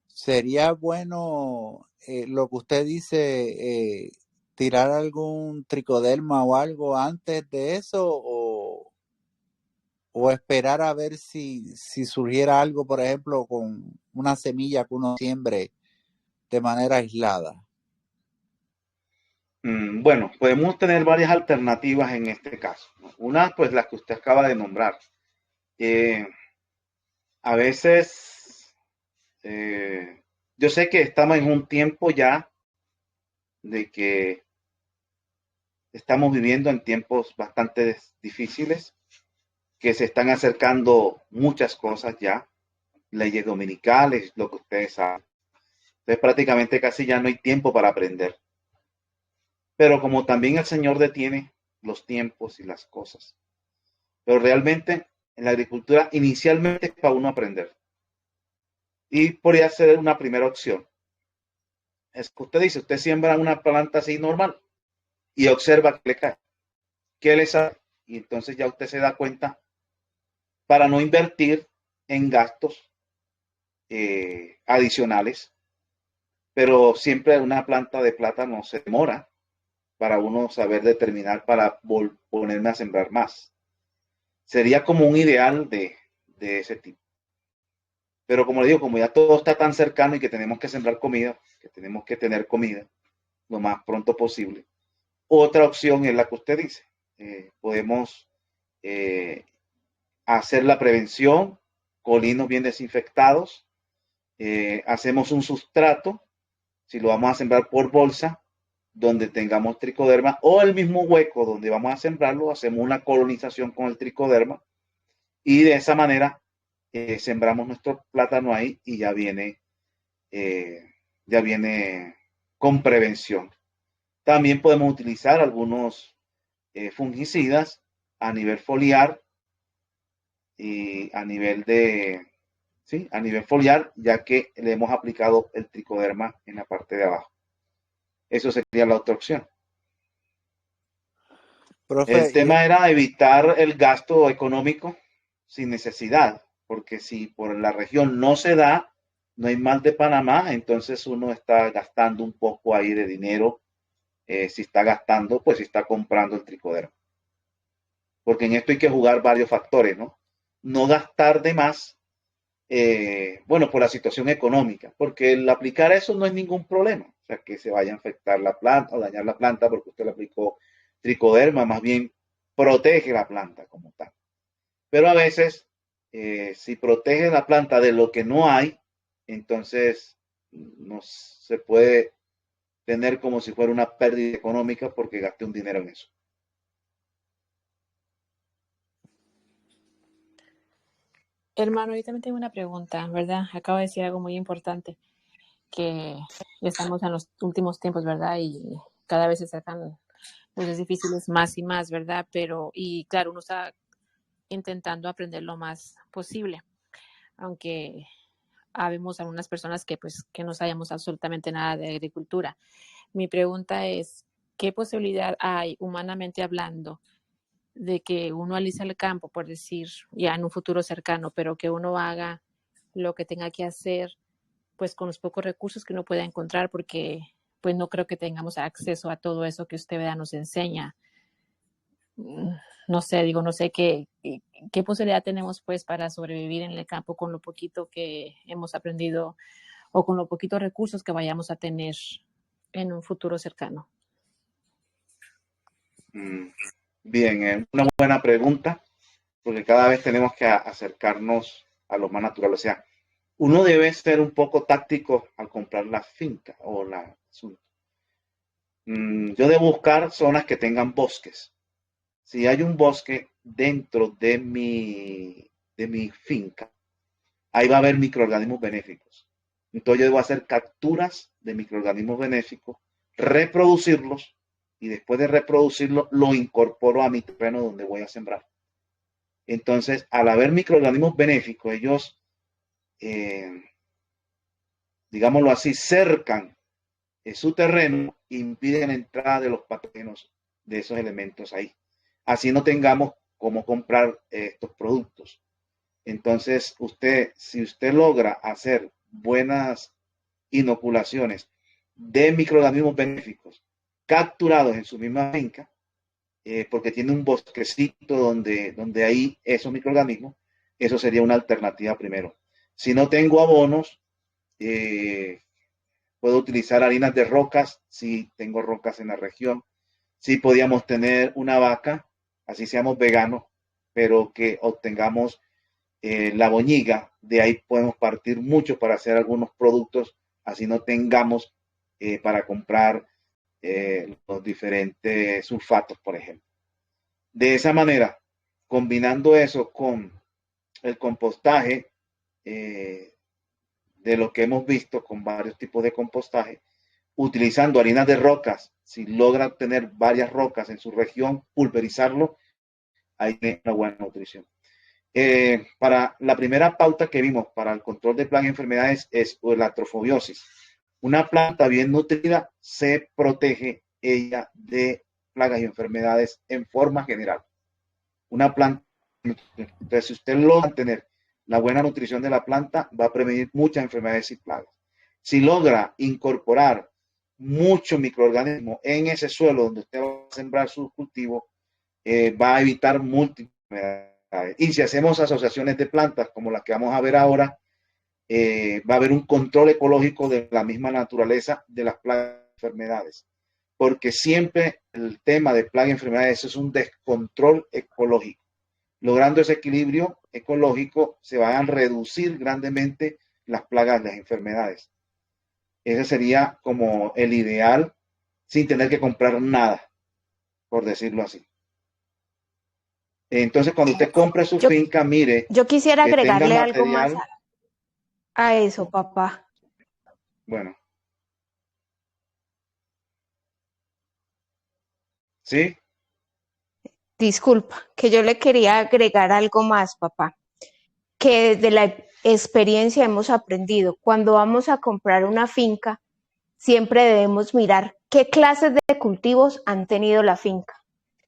sería bueno lo que usted dice, tirar algún tricoderma o algo antes de eso o esperar a ver si surgiera algo, por ejemplo, con una semilla que uno siembre de manera aislada. Bueno, podemos tener varias alternativas en este caso, ¿no? Una, pues la que usted acaba de nombrar. A veces, yo sé que estamos en un tiempo ya de que estamos viviendo en tiempos bastante difíciles, que se están acercando muchas cosas ya, leyes dominicales, lo que ustedes saben. Entonces prácticamente casi ya no hay tiempo para aprender. Pero como también el Señor detiene los tiempos y las cosas. Pero realmente en la agricultura inicialmente es para uno aprender. Y podría ser una primera opción. Es que usted dice, usted siembra una planta así normal y observa que le cae. ¿Qué le sale? Y entonces ya usted se da cuenta para no invertir en gastos adicionales. Pero siempre una planta de plátano se demora para uno saber determinar para ponerme a sembrar más. Sería como un ideal de ese tipo. Pero como le digo, como ya todo está tan cercano y que tenemos que sembrar comida, que tenemos que tener comida lo más pronto posible, otra opción es la que usted dice. Podemos hacer la prevención, colinos bien desinfectados, hacemos un sustrato, si lo vamos a sembrar por bolsa, donde tengamos tricoderma, o el mismo hueco donde vamos a sembrarlo, hacemos una colonización con el tricoderma, y de esa manera sembramos nuestro plátano ahí y ya viene con prevención. También podemos utilizar algunos fungicidas a nivel foliar y a nivel a nivel foliar, ya que le hemos aplicado el tricoderma en la parte de abajo. Eso sería la otra opción. Profe, El tema era evitar el gasto económico sin necesidad, porque si por la región no se da, no hay mal de Panamá, entonces uno está gastando un poco ahí de dinero. Si está gastando, pues si está comprando el tricoderma. Porque en esto hay que jugar varios factores, ¿no? No gastar de más, bueno, por la situación económica, porque el aplicar eso no es ningún problema. O sea, que se vaya a infectar la planta o dañar la planta porque usted le aplicó tricoderma, más bien protege la planta como tal. Pero a veces, si protege la planta de lo que no hay, entonces no se puede tener como si fuera una pérdida económica porque gasté un dinero en eso. Hermano, yo también tengo una pregunta, ¿verdad? Acabo de decir algo muy importante, que ya estamos en los últimos tiempos, ¿verdad? Y cada vez se sacan cosas difíciles más y más, ¿verdad? Pero, y claro, uno está intentando aprender lo más posible, aunque habemos algunas personas que pues que no sabemos absolutamente nada de agricultura. Mi pregunta es, ¿qué posibilidad hay, humanamente hablando, de que uno alisa el campo, por decir, ya en un futuro cercano, pero que uno haga lo que tenga que hacer, pues con los pocos recursos que uno pueda encontrar, porque pues no creo que tengamos acceso a todo eso que usted ¿verdad? Nos enseña. No sé, digo, no sé qué posibilidad tenemos pues para sobrevivir en el campo con lo poquito que hemos aprendido o con los poquitos recursos que vayamos a tener en un futuro cercano. Bien, una buena pregunta, porque cada vez tenemos que acercarnos a lo más natural. O sea, uno debe ser un poco táctico al comprar la finca o la asunto. Yo debo buscar zonas que tengan bosques. Si hay un bosque dentro de mi finca, ahí va a haber microorganismos benéficos. Entonces yo debo hacer capturas de microorganismos benéficos, reproducirlos y después de reproducirlo lo incorporo a mi terreno donde voy a sembrar. Entonces, al haber microorganismos benéficos, ellos, digámoslo así, cercan su terreno e impiden la entrada de los patógenos de esos elementos ahí. Así no tengamos cómo comprar estos productos. Entonces, si usted logra hacer buenas inoculaciones de microorganismos benéficos capturados en su misma finca, porque tiene un bosquecito donde hay esos microorganismos, eso sería una alternativa primero. Si no tengo abonos, puedo utilizar harinas de rocas, si tengo rocas en la región. Si podíamos tener una vaca, así seamos veganos, pero que obtengamos la boñiga, de ahí podemos partir mucho para hacer algunos productos, así no tengamos para comprar los diferentes sulfatos, por ejemplo. De esa manera, combinando eso con el compostaje, de lo que hemos visto con varios tipos de compostaje, utilizando harinas de rocas, si logra tener varias rocas en su región, pulverizarlo, ahí tiene una buena nutrición. Para la primera pauta que vimos para el control de plagas y enfermedades es la trofobiosis. Una planta bien nutrida se protege ella de plagas y enfermedades en forma general. Una planta, entonces si usted logra tener la buena nutrición de la planta, va a prevenir muchas enfermedades y plagas. Si logra incorporar muchos microorganismos en ese suelo donde usted va a sembrar su cultivo, va a evitar múltiples enfermedades. Y si hacemos asociaciones de plantas como las que vamos a ver ahora, va a haber un control ecológico de la misma naturaleza de las plagas y enfermedades. Porque siempre el tema de plagas y enfermedades es un descontrol ecológico. Logrando ese equilibrio ecológico, se van a reducir grandemente las plagas y las enfermedades. Ese sería como el ideal, sin tener que comprar nada, por decirlo así. Entonces, cuando usted compre su finca, mire Yo quisiera que tenga agregarle algo más material. a eso, papá. Bueno. ¿Sí? Disculpa, que yo le quería agregar algo más, papá, que desde la experiencia hemos aprendido. Cuando vamos a comprar una finca, siempre debemos mirar qué clases de cultivos han tenido la finca.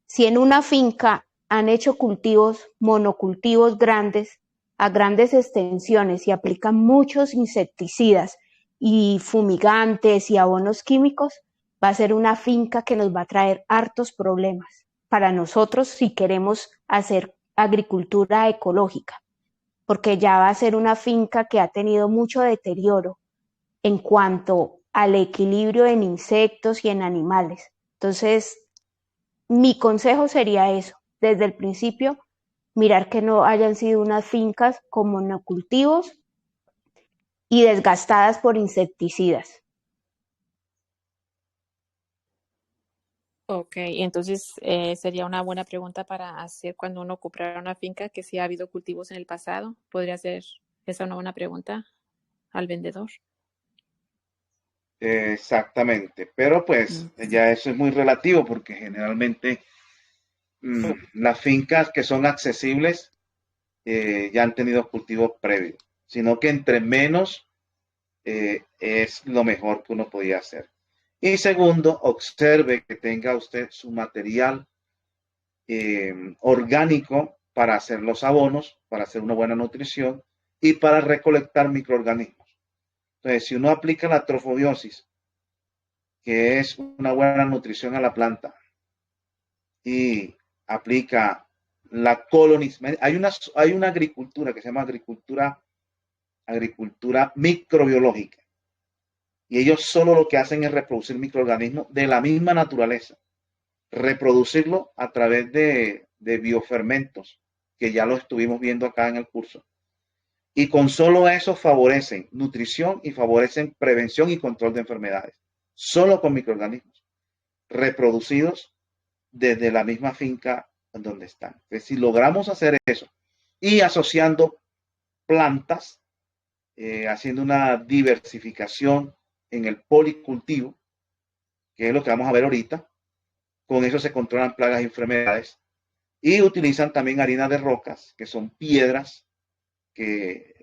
Si en una finca han hecho cultivos, monocultivos grandes, a grandes extensiones y aplican muchos insecticidas y fumigantes y abonos químicos, va a ser una finca que nos va a traer hartos problemas para nosotros si queremos hacer agricultura ecológica, porque ya va a ser una finca que ha tenido mucho deterioro en cuanto al equilibrio en insectos y en animales. Entonces, mi consejo sería eso, desde el principio, mirar que no hayan sido unas fincas con monocultivos y desgastadas por insecticidas. Ok, entonces sería una buena pregunta para hacer cuando uno compra una finca, que si ha habido cultivos en el pasado. ¿Podría ser esa una buena pregunta al vendedor? Exactamente. Pero pues ya eso es muy relativo porque generalmente las fincas que son accesibles ya han tenido cultivos previos, sino que entre menos es lo mejor que uno podía hacer. Y segundo, observe que tenga usted su material orgánico para hacer los abonos, para hacer una buena nutrición y para recolectar microorganismos. Entonces, si uno aplica la trofobiosis, que es una buena nutrición a la planta, y aplica la colonización, hay una agricultura que se llama agricultura microbiológica, y ellos solo lo que hacen es reproducir microorganismos de la misma naturaleza, reproducirlo a través de biofermentos, que ya lo estuvimos viendo acá en el curso. Y con solo eso favorecen nutrición y favorecen prevención y control de enfermedades. Solo con microorganismos reproducidos desde la misma finca donde están. Entonces, si logramos hacer eso y asociando plantas, haciendo una diversificación en el policultivo, que es lo que vamos a ver ahorita, con eso se controlan plagas y enfermedades. Y utilizan también harina de rocas, que son piedras,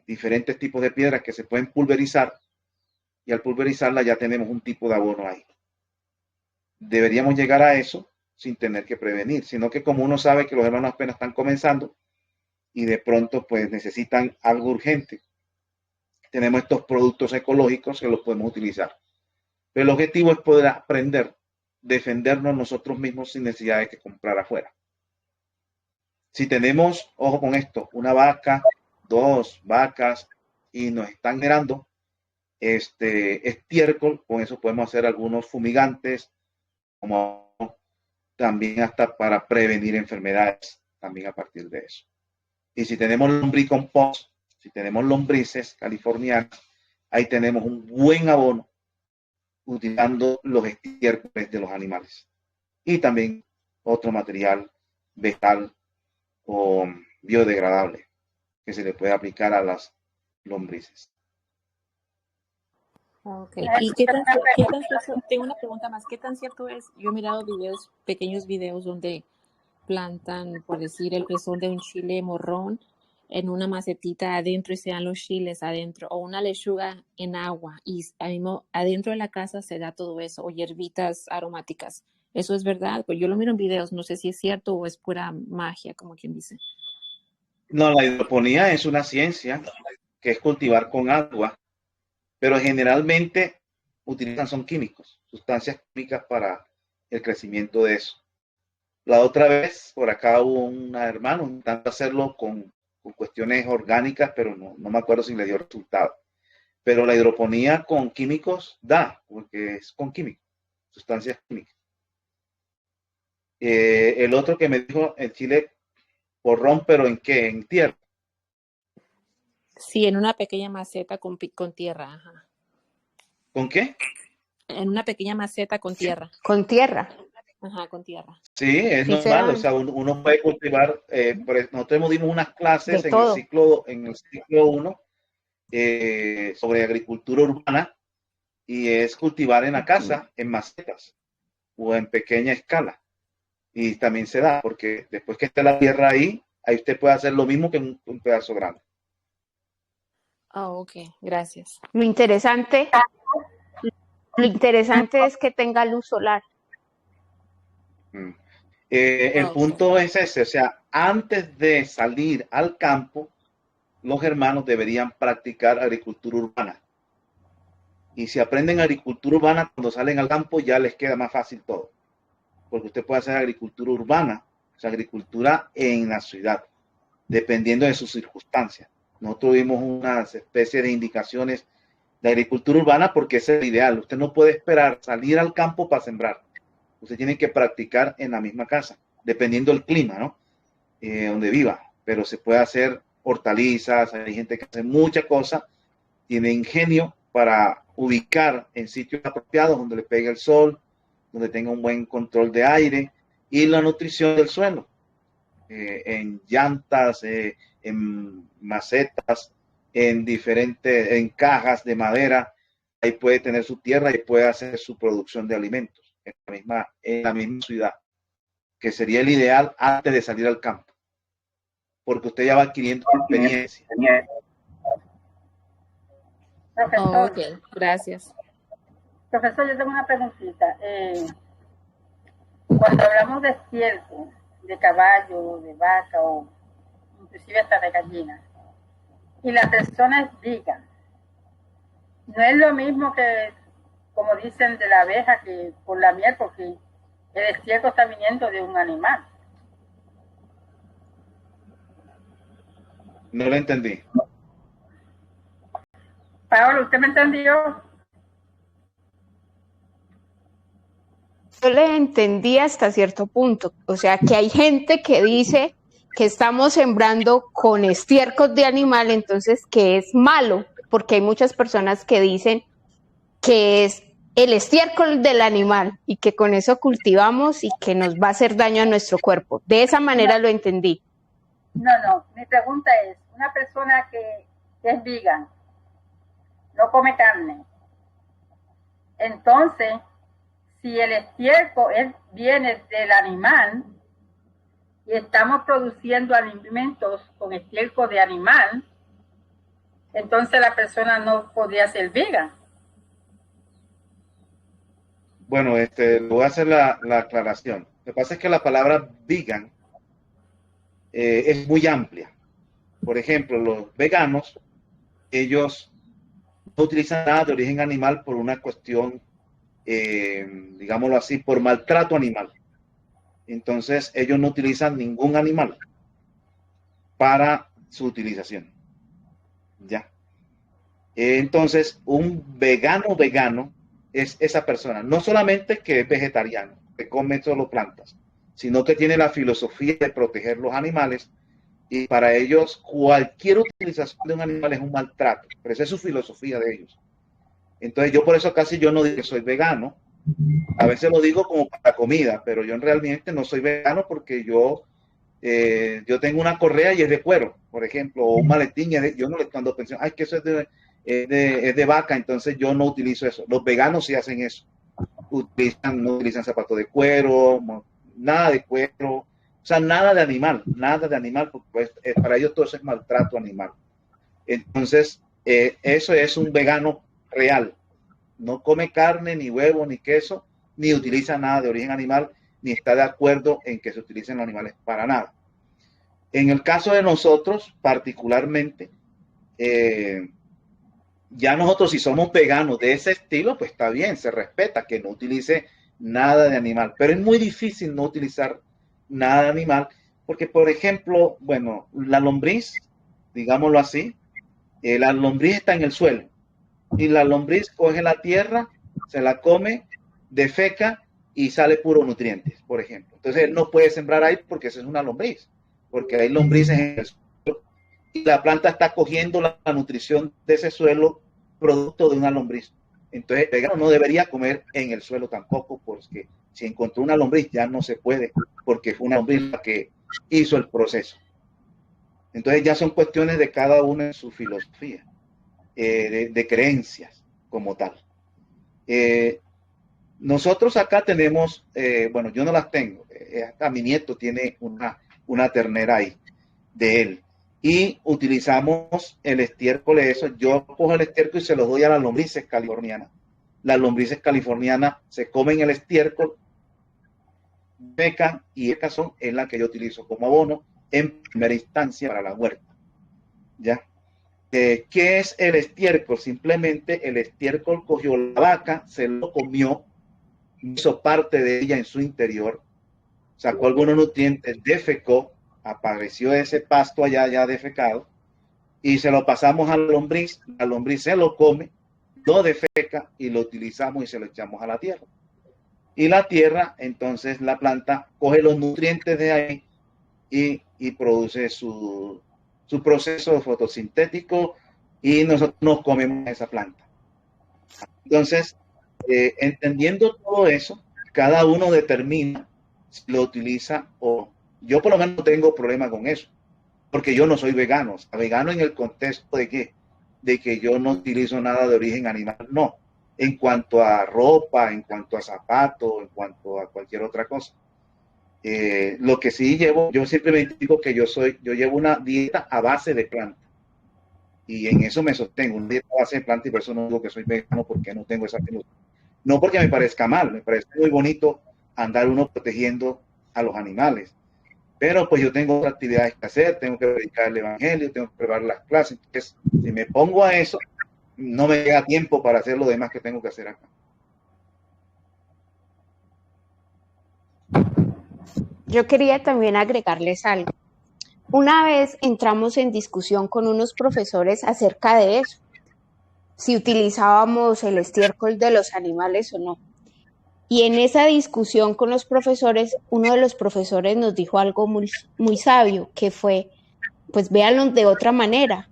diferentes tipos de piedras que se pueden pulverizar, y al pulverizarla ya tenemos un tipo de abono ahí. Deberíamos llegar a eso sin tener que prevenir, sino que como uno sabe que los hermanos apenas están comenzando y de pronto pues necesitan algo urgente, tenemos estos productos ecológicos que los podemos utilizar. Pero el objetivo es poder aprender, defendernos nosotros mismos sin necesidad de que comprar afuera. Si tenemos, ojo con esto, una vaca, 2 vacas y nos están generando estiércol, con eso podemos hacer algunos fumigantes, como también hasta para prevenir enfermedades, también a partir de eso. Y si tenemos lombricompost, si tenemos lombrices californianas, ahí tenemos un buen abono utilizando los estiércoles de los animales. Y también otro material vegetal o biodegradable que se le puede aplicar a las lombrices. Okay. ¿Y tengo una pregunta más, ¿qué tan cierto es? Yo he mirado pequeños videos donde plantan, por decir, el pezón de un chile morrón en una macetita adentro y se dan los chiles adentro, o una lechuga en agua y adentro de la casa se da todo eso, o hierbitas aromáticas. ¿Eso es verdad? Pues yo lo miro en videos, no sé si es cierto o es pura magia, como quien dice. No, la hidroponía es una ciencia que es cultivar con agua, pero generalmente son químicos, sustancias químicas para el crecimiento de eso. La otra vez, por acá hubo un hermano intentando hacerlo con cuestiones orgánicas, pero no me acuerdo si le dio resultado. Pero la hidroponía con químicos da, porque es con químicos, sustancias químicas. El otro que me dijo en Chile, porrón, pero ¿en qué? ¿En tierra? Sí, en una pequeña maceta con tierra. Ajá. ¿Con qué? En una pequeña maceta con tierra. Con tierra. Ajá, con tierra. Sí, es Sí, normal. O sea, uno puede cultivar. Nosotros dimos unas clases en el ciclo 1 sobre agricultura urbana y es cultivar en la casa, en macetas o en pequeña escala. Y también se da, porque después que esté la tierra ahí usted puede hacer lo mismo que en un pedazo grande. Ok, gracias. Lo interesante es que tenga luz solar. El punto es ese, o sea, antes de salir al campo, los hermanos deberían practicar agricultura urbana. Y si aprenden agricultura urbana, cuando salen al campo ya les queda más fácil todo. Porque usted puede hacer agricultura urbana, o sea, agricultura en la ciudad, dependiendo de sus circunstancias. Nosotros vimos unas especies de indicaciones de agricultura urbana porque ese es el ideal. Usted no puede esperar salir al campo para sembrar. Usted tiene que practicar en la misma casa, dependiendo del clima, ¿no? Donde viva. Pero se puede hacer hortalizas, hay gente que hace muchas cosas, tiene ingenio para ubicar en sitios apropiados donde le pegue el sol, donde tenga un buen control de aire y la nutrición del suelo. En llantas, en macetas, en cajas de madera, ahí puede tener su tierra y puede hacer su producción de alimentos en la misma ciudad, que sería el ideal antes de salir al campo, porque usted ya va adquiriendo experiencia. Profesor, ok, gracias. Profesor, yo tengo una preguntita. Cuando hablamos de estiércol, de caballo, de vaca o inclusive hasta de gallina, y la persona es vegan, no es lo mismo que, como dicen, de la abeja que por la miel, porque el estiércol está viniendo de un animal. No lo entendí. Paola, ¿usted me entendió? Yo le entendí hasta cierto punto. O sea, que hay gente que dice que estamos sembrando con estiércol de animal, entonces que es malo, porque hay muchas personas que dicen que es el estiércol del animal y que con eso cultivamos y que nos va a hacer daño a nuestro cuerpo. De esa manera lo entendí. No, mi pregunta es, una persona que es vegan, no come carne, entonces, si el estiércol viene del animal y estamos produciendo alimentos con estiércol de animal, entonces la persona no podría ser vegan. Bueno, voy a hacer la aclaración. Lo que pasa es que la palabra vegan es muy amplia. Por ejemplo, los veganos, ellos no utilizan nada de origen animal por una cuestión digámoslo así, por maltrato animal. Entonces ellos no utilizan ningún animal para su utilización. ¿Ya? Entonces, un vegano es esa persona, no solamente que es vegetariano, que come solo plantas, sino que tiene la filosofía de proteger los animales y para ellos cualquier utilización de un animal es un maltrato, pero esa es su filosofía de ellos. Entonces yo por eso casi yo no digo que soy vegano, a veces lo digo como para comida, pero yo realmente no soy vegano porque yo tengo una correa y es de cuero, por ejemplo, o un maletín, yo no le cuando pensé, ay, que eso es de vaca, entonces yo no utilizo eso. Los veganos sí hacen eso, no utilizan zapatos de cuero, nada de cuero, o sea, nada de animal, porque pues, para ellos todo eso es maltrato animal. Entonces, eso es un vegano real, no come carne, ni huevo, ni queso, ni utiliza nada de origen animal, ni está de acuerdo en que se utilicen los animales para nada. En el caso de nosotros, particularmente, ya nosotros si somos veganos de ese estilo, pues está bien, se respeta que no utilice nada de animal, pero es muy difícil no utilizar nada de animal, porque por ejemplo, bueno, la lombriz, digámoslo así, la lombriz está en el suelo y la lombriz coge la tierra, se la come, defeca y sale puro nutrientes, por ejemplo. Entonces él no puede sembrar ahí porque esa es una lombriz, porque hay lombrices en el suelo y la planta está cogiendo la nutrición de ese suelo producto de una lombriz. Entonces el vegano no debería comer en el suelo tampoco, porque si encontró una lombriz ya no se puede, porque fue una lombriz la que hizo el proceso. Entonces ya son cuestiones de cada uno en su filosofía, de creencias como tal. Nosotros acá tenemos, bueno, yo no las tengo, hasta mi nieto tiene una ternera ahí de él. Y utilizamos el estiércol de eso. Yo cojo el estiércol y se lo doy a las lombrices californianas. Las lombrices californianas se comen el estiércol, pecan, y estas son en la que yo utilizo como abono en primera instancia para la huerta. ¿Ya? ¿Qué es el estiércol? Simplemente el estiércol cogió la vaca, se lo comió, hizo parte de ella en su interior, sacó algunos nutrientes, defecó, apareció ese pasto allá ya defecado y se lo pasamos a la lombriz se lo come, lo defeca y lo utilizamos y se lo echamos a la tierra. Y la tierra, entonces la planta coge los nutrientes de ahí y produce su proceso fotosintético y nosotros nos comemos esa planta. Entonces, entendiendo todo eso, cada uno determina si lo utiliza o no. Yo por lo menos no tengo problema con eso, porque yo no soy vegano. O sea, vegano en el contexto de que yo no utilizo nada de origen animal, no. En cuanto a ropa, en cuanto a zapatos, en cuanto a cualquier otra cosa. Lo que sí llevo, yo simplemente digo que yo llevo una dieta a base de planta. Y en eso me sostengo, una dieta a base de planta, y por eso no digo que soy vegano, porque no tengo esa filosofía. No porque me parezca mal, me parece muy bonito andar uno protegiendo a los animales. Pero pues yo tengo otras actividades que hacer, tengo que predicar el evangelio, tengo que preparar las clases. Entonces, si me pongo a eso, no me llega tiempo para hacer lo demás que tengo que hacer acá. Yo quería también agregarles algo. Una vez entramos en discusión con unos profesores acerca de eso, si utilizábamos el estiércol de los animales o no. Y en esa discusión con los profesores, uno de los profesores nos dijo algo muy, muy sabio, que fue, pues véanlo de otra manera.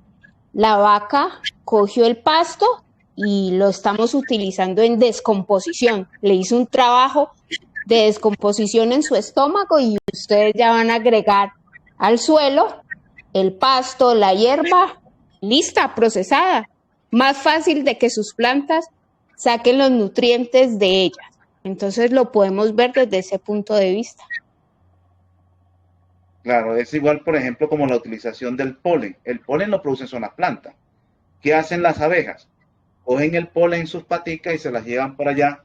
La vaca cogió el pasto y lo estamos utilizando en descomposición. Le hizo un trabajo de descomposición en su estómago y ustedes ya van a agregar al suelo el pasto, la hierba, lista, procesada. Más fácil de que sus plantas saquen los nutrientes de ellas. Entonces lo podemos ver desde ese punto de vista. Claro, es igual, por ejemplo, como la utilización del polen. El polen lo producen son las plantas. ¿Qué hacen las abejas? Cogen el polen en sus paticas y se las llevan para allá,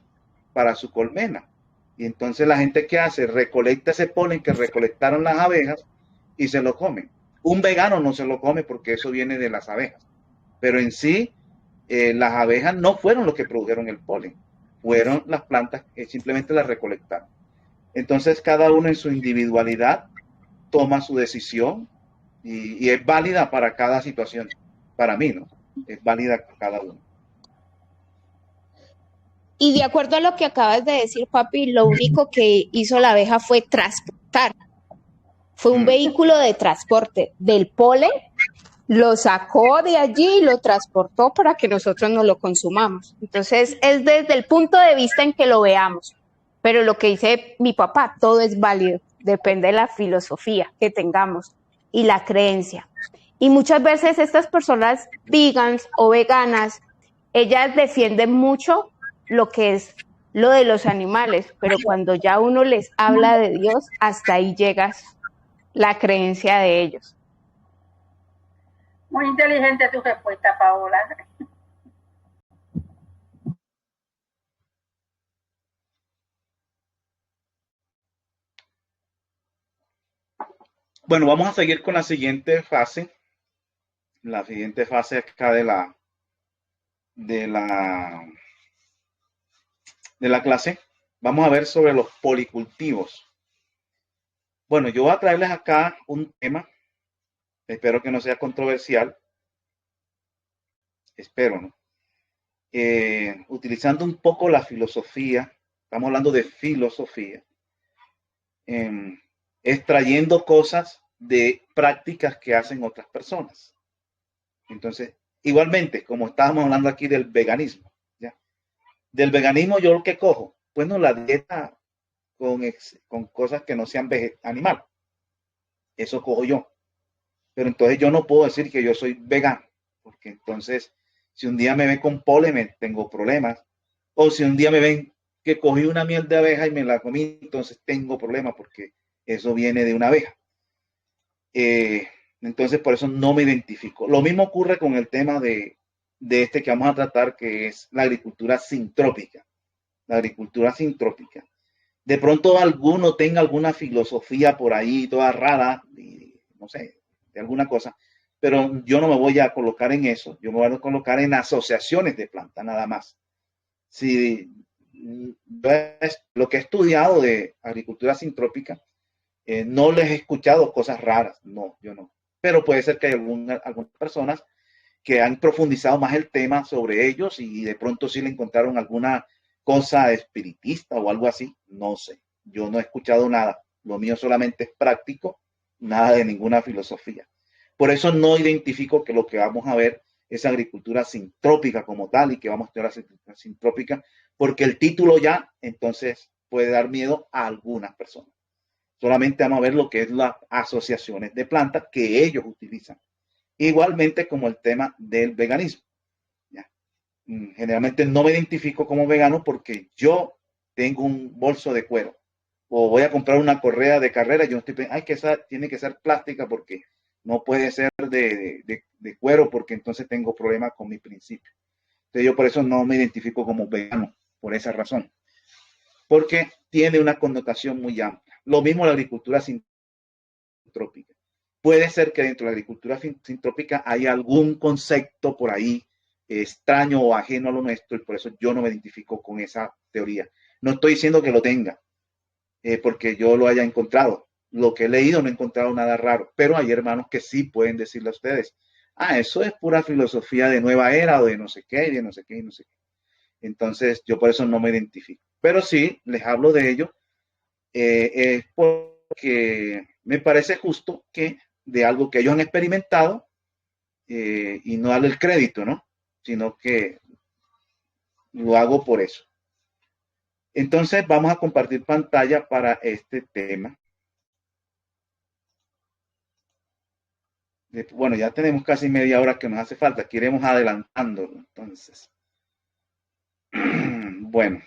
para su colmena. Y entonces la gente, ¿qué hace? Recolecta ese polen que recolectaron las abejas y se lo comen. Un vegano no se lo come porque eso viene de las abejas. Pero en sí, las abejas no fueron los que produjeron el polen. fueron las plantas que simplemente las recolectaron. Entonces cada uno en su individualidad toma su decisión y es válida para cada situación. Para mí, ¿no? Es válida para cada uno. Y de acuerdo a lo que acabas de decir, papi, lo único que hizo la abeja fue transportar. Fue un vehículo de transporte del polen, lo sacó de allí y lo transportó para que nosotros no lo consumamos. Entonces, es desde el punto de vista en que lo veamos. Pero lo que dice mi papá, todo es válido, depende de la filosofía que tengamos y la creencia. Y muchas veces estas personas vegans o veganas, ellas defienden mucho lo que es lo de los animales, pero cuando ya uno les habla de Dios, hasta ahí llegas la creencia de ellos. Muy inteligente tu respuesta, Paola. Bueno, vamos a seguir con la siguiente fase. La siguiente fase acá de la clase. Vamos a ver sobre los policultivos. Bueno, yo voy a traerles acá un tema. Espero que no sea controversial. Espero, ¿no? Utilizando un poco la filosofía. Estamos hablando de filosofía. Extrayendo cosas de prácticas que hacen otras personas. Entonces, igualmente, como estábamos hablando aquí del veganismo, ¿ya? Del veganismo yo lo que cojo, pues no la dieta con cosas que no sean animal. Eso cojo yo. Pero entonces yo no puedo decir que yo soy vegano, porque entonces si un día me ven con polen, tengo problemas. O si un día me ven que cogí una miel de abeja y me la comí, entonces tengo problemas porque eso viene de una abeja. Entonces por eso no me identifico. Lo mismo ocurre con el tema de este que vamos a tratar, que es la agricultura sintrópica. La agricultura sintrópica. De pronto alguno tenga alguna filosofía por ahí toda rara, no sé, de alguna cosa, pero yo no me voy a colocar en eso. Yo me voy a colocar en asociaciones de plantas nada más. Si lo que he estudiado de agricultura sintrópica, no les he escuchado cosas raras, no, yo no. Pero puede ser que hay algunas personas que han profundizado más el tema sobre ellos y de pronto sí le encontraron alguna cosa espiritista o algo así, no sé. Yo no he escuchado nada. Lo mío solamente es práctico, nada de ninguna filosofía. Por eso no identifico que lo que vamos a ver es agricultura sintrópica como tal y que vamos a estudiar la agricultura sintrópica, porque el título ya entonces puede dar miedo a algunas personas. Solamente vamos a ver lo que es las asociaciones de plantas que ellos utilizan. Igualmente como el tema del veganismo. ¿Ya? Generalmente no me identifico como vegano porque yo tengo un bolso de cuero o voy a comprar una correa de carrera. Yo no estoy pensando, que esa tiene que ser plástica porque no puede ser de cuero porque entonces tengo problemas con mi principio. Entonces yo por eso no me identifico como vegano, por esa razón. Porque tiene una connotación muy amplia. Lo mismo la agricultura sintrópica. Puede ser que dentro de la agricultura sintrópica haya algún concepto por ahí extraño o ajeno a lo nuestro y por eso yo no me identifico con esa teoría. No estoy diciendo que lo tenga, porque yo lo haya encontrado. Lo que he leído no he encontrado nada raro, pero hay hermanos que sí pueden decirle a ustedes, eso es pura filosofía de nueva era o de no sé qué, de no sé qué, y no sé qué. Entonces yo por eso no me identifico. Pero sí, les hablo de ello, es porque me parece justo que de algo que ellos han experimentado y no darle el crédito, ¿no? Sino que lo hago por eso. Entonces vamos a compartir pantalla para este tema. Bueno, ya tenemos casi media hora que nos hace falta. Queremos adelantándolo, entonces. Bueno.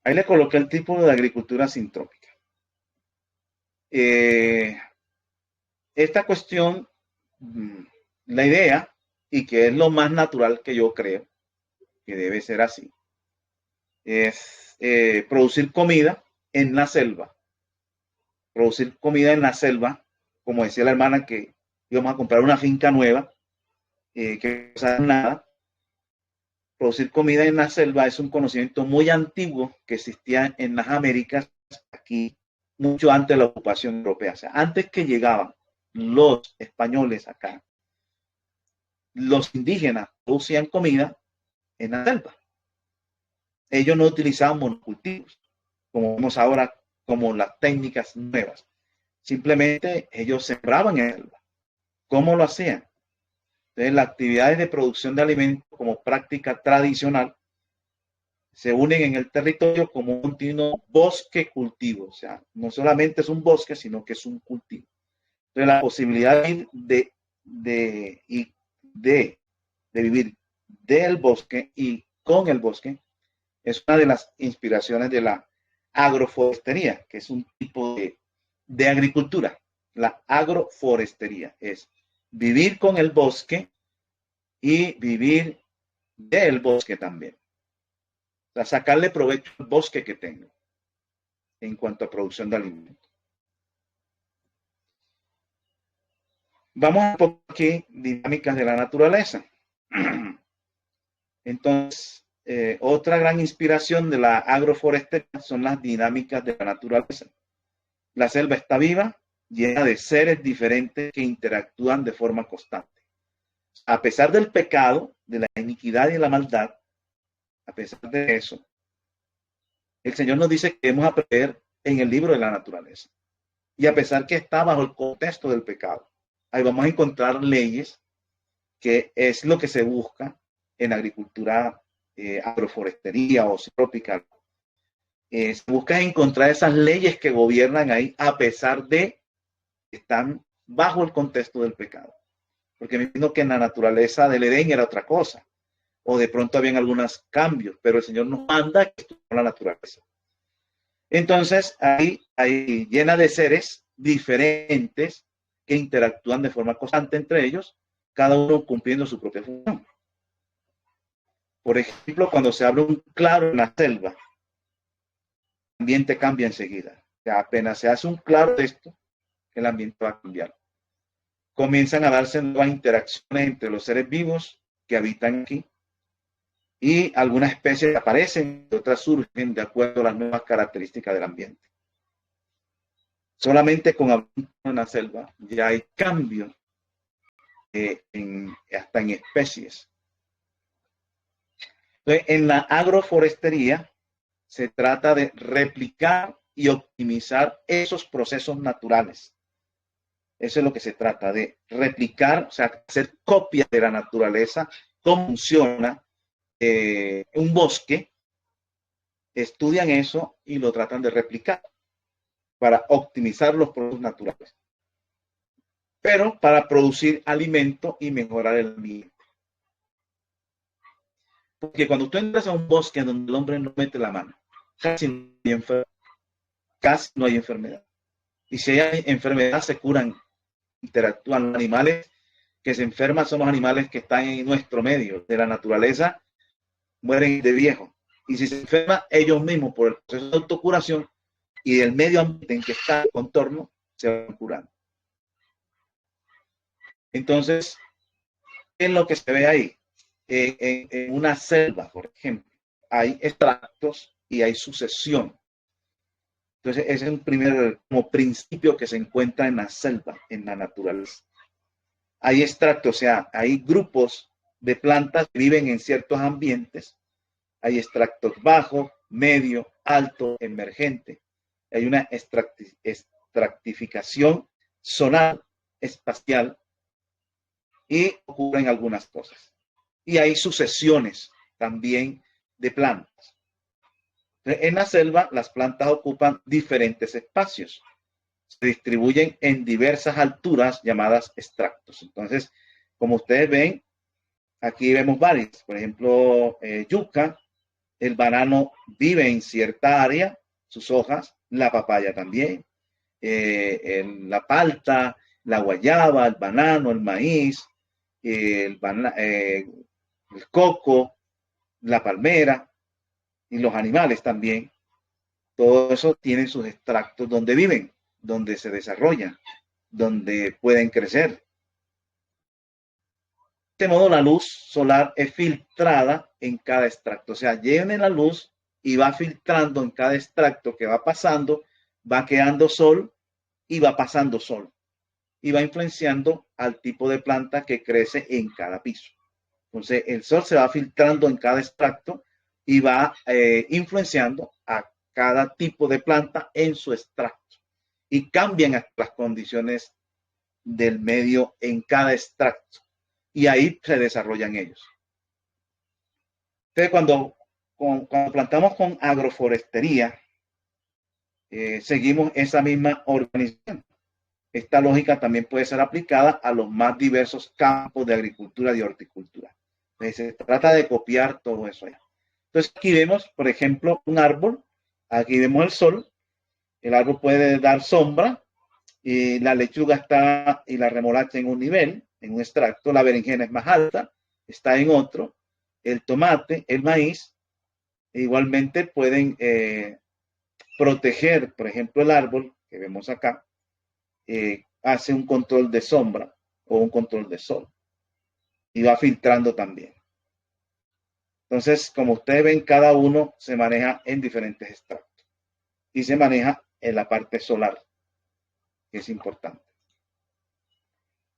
Ahí le coloqué el tipo de agricultura sintrópica. Esta cuestión, la idea, y que es lo más natural que yo creo, que debe ser así, es producir comida en la selva. Producir comida en la selva, como decía la hermana que íbamos a comprar una finca nueva, que no sabe nada, producir comida en la selva es un conocimiento muy antiguo que existía en las Américas, aquí, mucho antes de la ocupación europea. O sea, antes que llegaban los españoles acá, los indígenas producían comida en la selva. Ellos no utilizaban monocultivos, como vemos ahora, como las técnicas nuevas. Simplemente ellos sembraban en la selva. ¿Cómo lo hacían? Entonces, las actividades de producción de alimentos como práctica tradicional se unen en el territorio como un continuo bosque-cultivo. O sea, no solamente es un bosque, sino que es un cultivo. Entonces, la posibilidad de vivir del bosque y con el bosque es una de las inspiraciones de la agroforestería, que es un tipo de agricultura. La agroforestería es vivir con el bosque y vivir del bosque también. O sea, sacarle provecho al bosque que tengo en cuanto a producción de alimentos. Vamos a poner aquí dinámicas de la naturaleza. Entonces, otra gran inspiración de la agroforestería son las dinámicas de la naturaleza. La selva está viva, llena de seres diferentes que interactúan de forma constante. A pesar del pecado, de la iniquidad y de la maldad, a pesar de eso, el Señor nos dice que debemos aprender en el libro de la naturaleza. Y a pesar que está bajo el contexto del pecado, ahí vamos a encontrar leyes, que es lo que se busca en agricultura, agroforestería o tropical. Se busca encontrar esas leyes que gobiernan ahí a pesar de que están bajo el contexto del pecado. Porque me imagino que en la naturaleza del Edén era otra cosa, o de pronto habían algunos cambios, pero el Señor nos manda que esto es la naturaleza. Entonces, ahí llena de seres diferentes que interactúan de forma constante entre ellos, cada uno cumpliendo su propia función. Por ejemplo, cuando se abre un claro en la selva, el ambiente cambia enseguida. O sea, apenas se hace un claro de esto, el ambiente va a cambiar. Comienzan a darse nuevas interacciones entre los seres vivos que habitan aquí y algunas especies aparecen y otras surgen de acuerdo a las nuevas características del ambiente. Solamente con abrir en la selva ya hay cambios hasta en especies. Entonces, en la agroforestería se trata de replicar y optimizar esos procesos naturales. Eso es lo que se trata, de replicar, o sea, hacer copias de la naturaleza, cómo funciona un bosque, estudian eso y lo tratan de replicar para optimizar los procesos naturales, pero para producir alimento y mejorar el ambiente. Porque cuando tú entras a un bosque donde el hombre no mete la mano, casi no hay enfermedad. Y si hay enfermedad, se curan, interactúan. Los animales que se enferman son los animales que están en nuestro medio, de la naturaleza, mueren de viejo. Y si se enferman ellos mismos por el proceso de autocuración y del medio ambiente en que está el contorno, se van curando. Entonces, ¿qué es lo que se ve ahí? En una selva, por ejemplo, hay extractos y hay sucesión. Entonces, ese es un primer como principio que se encuentra en la selva, en la naturaleza. Hay extractos, o sea, hay grupos de plantas que viven en ciertos ambientes. Hay extractos bajo, medio, alto, emergente. Hay una estratificación zonal, espacial, y ocurren algunas cosas. Y hay sucesiones también de plantas. En la selva, las plantas ocupan diferentes espacios. Se distribuyen en diversas alturas llamadas extractos. Entonces, como ustedes ven, aquí vemos varios. Por ejemplo, yuca, el banano vive en cierta área, sus hojas, la papaya también, la palta, la guayaba, el banano, el maíz, el coco, la palmera y los animales también. Todo eso tiene sus extractos donde viven, donde se desarrollan, donde pueden crecer. este modo la luz solar es filtrada en cada extracto. O sea, viene la luz y va filtrando en cada extracto que va pasando, va quedando sol y va pasando sol. Y va influenciando al tipo de planta que crece en cada piso. Entonces, el sol se va filtrando en cada extracto y va influenciando a cada tipo de planta en su extracto. Y cambian las condiciones del medio en cada extracto. Y ahí se desarrollan ellos. Entonces, cuando plantamos con agroforestería, seguimos esa misma organización. Esta lógica también puede ser aplicada a los más diversos campos de agricultura y horticultura. Entonces, se trata de copiar todo eso allá. Entonces, aquí vemos, por ejemplo, un árbol. Aquí vemos el sol. El árbol puede dar sombra. Y la lechuga está y la remolacha en un nivel, en un extracto. La berenjena es más alta, está en otro. El tomate, el maíz, igualmente pueden proteger, por ejemplo, el árbol que vemos acá. Hace un control de sombra o un control de sol y va filtrando también. Entonces, como ustedes ven, cada uno se maneja en diferentes extractos y se maneja en la parte solar, que es importante.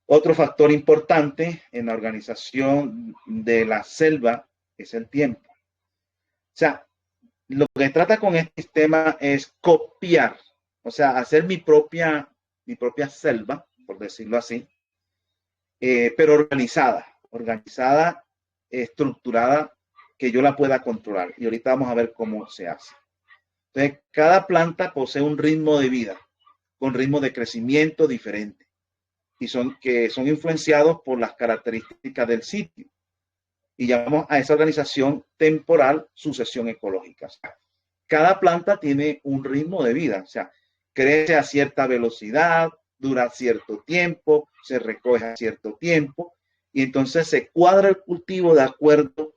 Otro factor importante en la organización de la selva es el tiempo. O sea, lo que trata con este sistema es copiar, o sea, hacer mi propia selva, por decirlo así, pero organizada, estructurada, que yo la pueda controlar. Y ahorita vamos a ver cómo se hace. Entonces, cada planta posee un ritmo de vida, con ritmo de crecimiento diferente, y son influenciados por las características del sitio. Y llamamos a esa organización temporal sucesión ecológica. O sea, cada planta tiene un ritmo de vida, o sea, crece a cierta velocidad, dura cierto tiempo, se recoge a cierto tiempo, y entonces se cuadra el cultivo de acuerdo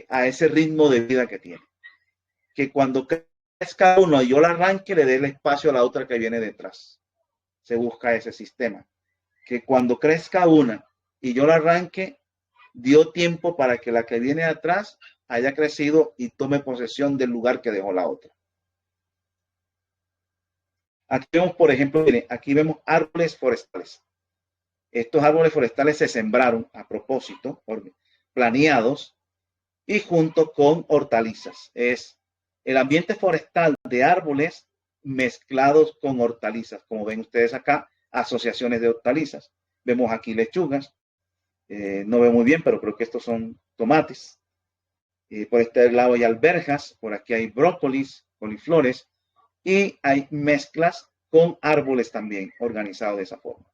a ese ritmo de vida que tiene. Que cuando crezca uno y yo la arranque, le dé el espacio a la otra que viene detrás. Se busca ese sistema. Que cuando crezca una y yo la arranque, dio tiempo para que la que viene atrás haya crecido y tome posesión del lugar que dejó la otra. Aquí vemos, por ejemplo, miren, aquí vemos árboles forestales. Estos árboles forestales se sembraron a propósito, planeados, y junto con hortalizas. Es el ambiente forestal de árboles mezclados con hortalizas. Como ven ustedes acá, asociaciones de hortalizas. Vemos aquí lechugas. No veo muy bien, pero creo que estos son tomates. Por este lado hay alberjas, por aquí hay brócolis, coliflores, y hay mezclas con árboles también organizados de esa forma.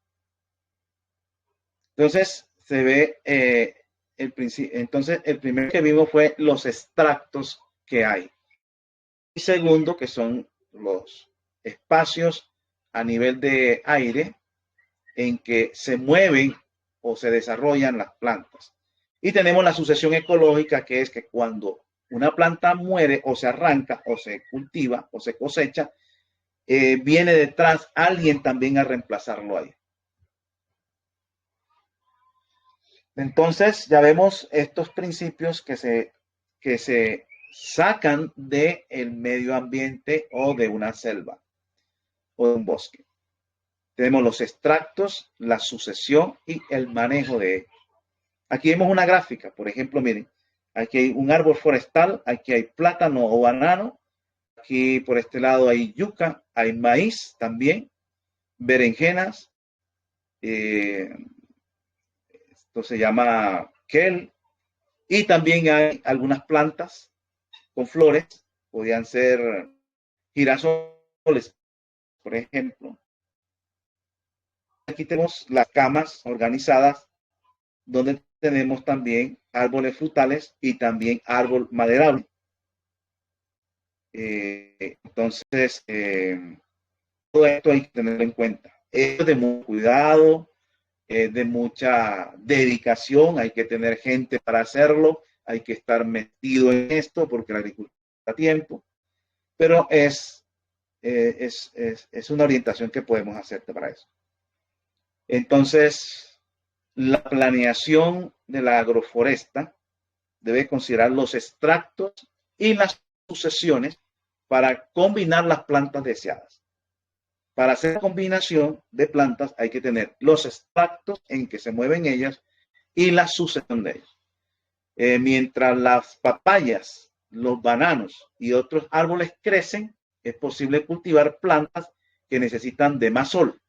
Entonces, se ve entonces el primero que vimos fue los extractos que hay. Y segundo, que son los espacios a nivel de aire en que se mueven o se desarrollan las plantas. Y tenemos la sucesión ecológica, que es que cuando una planta muere o se arranca o se cultiva o se cosecha, viene detrás alguien también a reemplazarlo ahí. Entonces ya vemos estos principios que se sacan del medio ambiente o de una selva o de un bosque. Tenemos los extractos, la sucesión y el manejo de ellos. Aquí vemos una gráfica, por ejemplo, miren, aquí hay un árbol forestal, aquí hay plátano o banano, aquí por este lado hay yuca, hay maíz también, berenjenas, esto se llama kel, y también hay algunas plantas con flores, podrían ser girasoles, por ejemplo. Aquí tenemos las camas organizadas, donde tenemos también árboles frutales y también árbol maderable. Entonces, todo esto hay que tenerlo en cuenta. Es de mucho cuidado, de mucha dedicación, hay que tener gente para hacerlo, hay que estar metido en esto porque la agricultura da tiempo, pero es una orientación que podemos hacerte para eso. Entonces, La planeación de la agroforesta debe considerar los extractos y las sucesiones para combinar las plantas deseadas. Para hacer combinación de plantas hay que tener los extractos en que se mueven ellas y la sucesión de ellos. Mientras las papayas, los bananos y otros árboles crecen, es posible cultivar plantas que necesitan de más sol,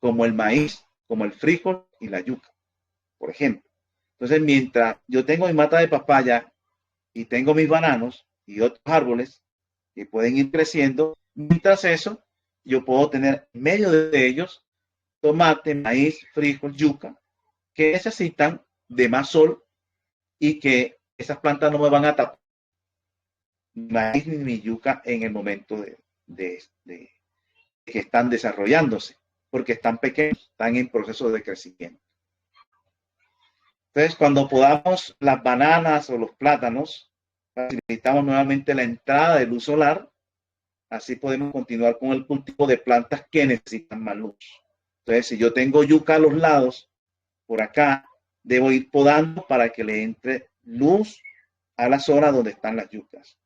como el maíz, como el frijol y la yuca, por ejemplo. Entonces, mientras yo tengo mi mata de papaya y tengo mis bananos y otros árboles que pueden ir creciendo, mientras eso, yo puedo tener en medio de ellos tomate, maíz, frijol, yuca, que necesitan de más sol y que esas plantas no me van a tapar maíz ni yuca en el momento de que están desarrollándose, porque están pequeños, están en proceso de crecimiento. Entonces, cuando podamos las bananas o los plátanos, facilitamos nuevamente la entrada de luz solar, así podemos continuar con el cultivo de plantas que necesitan más luz. Entonces, si yo tengo yuca a los lados, por acá, debo ir podando para que le entre luz a la zona donde están las yucas.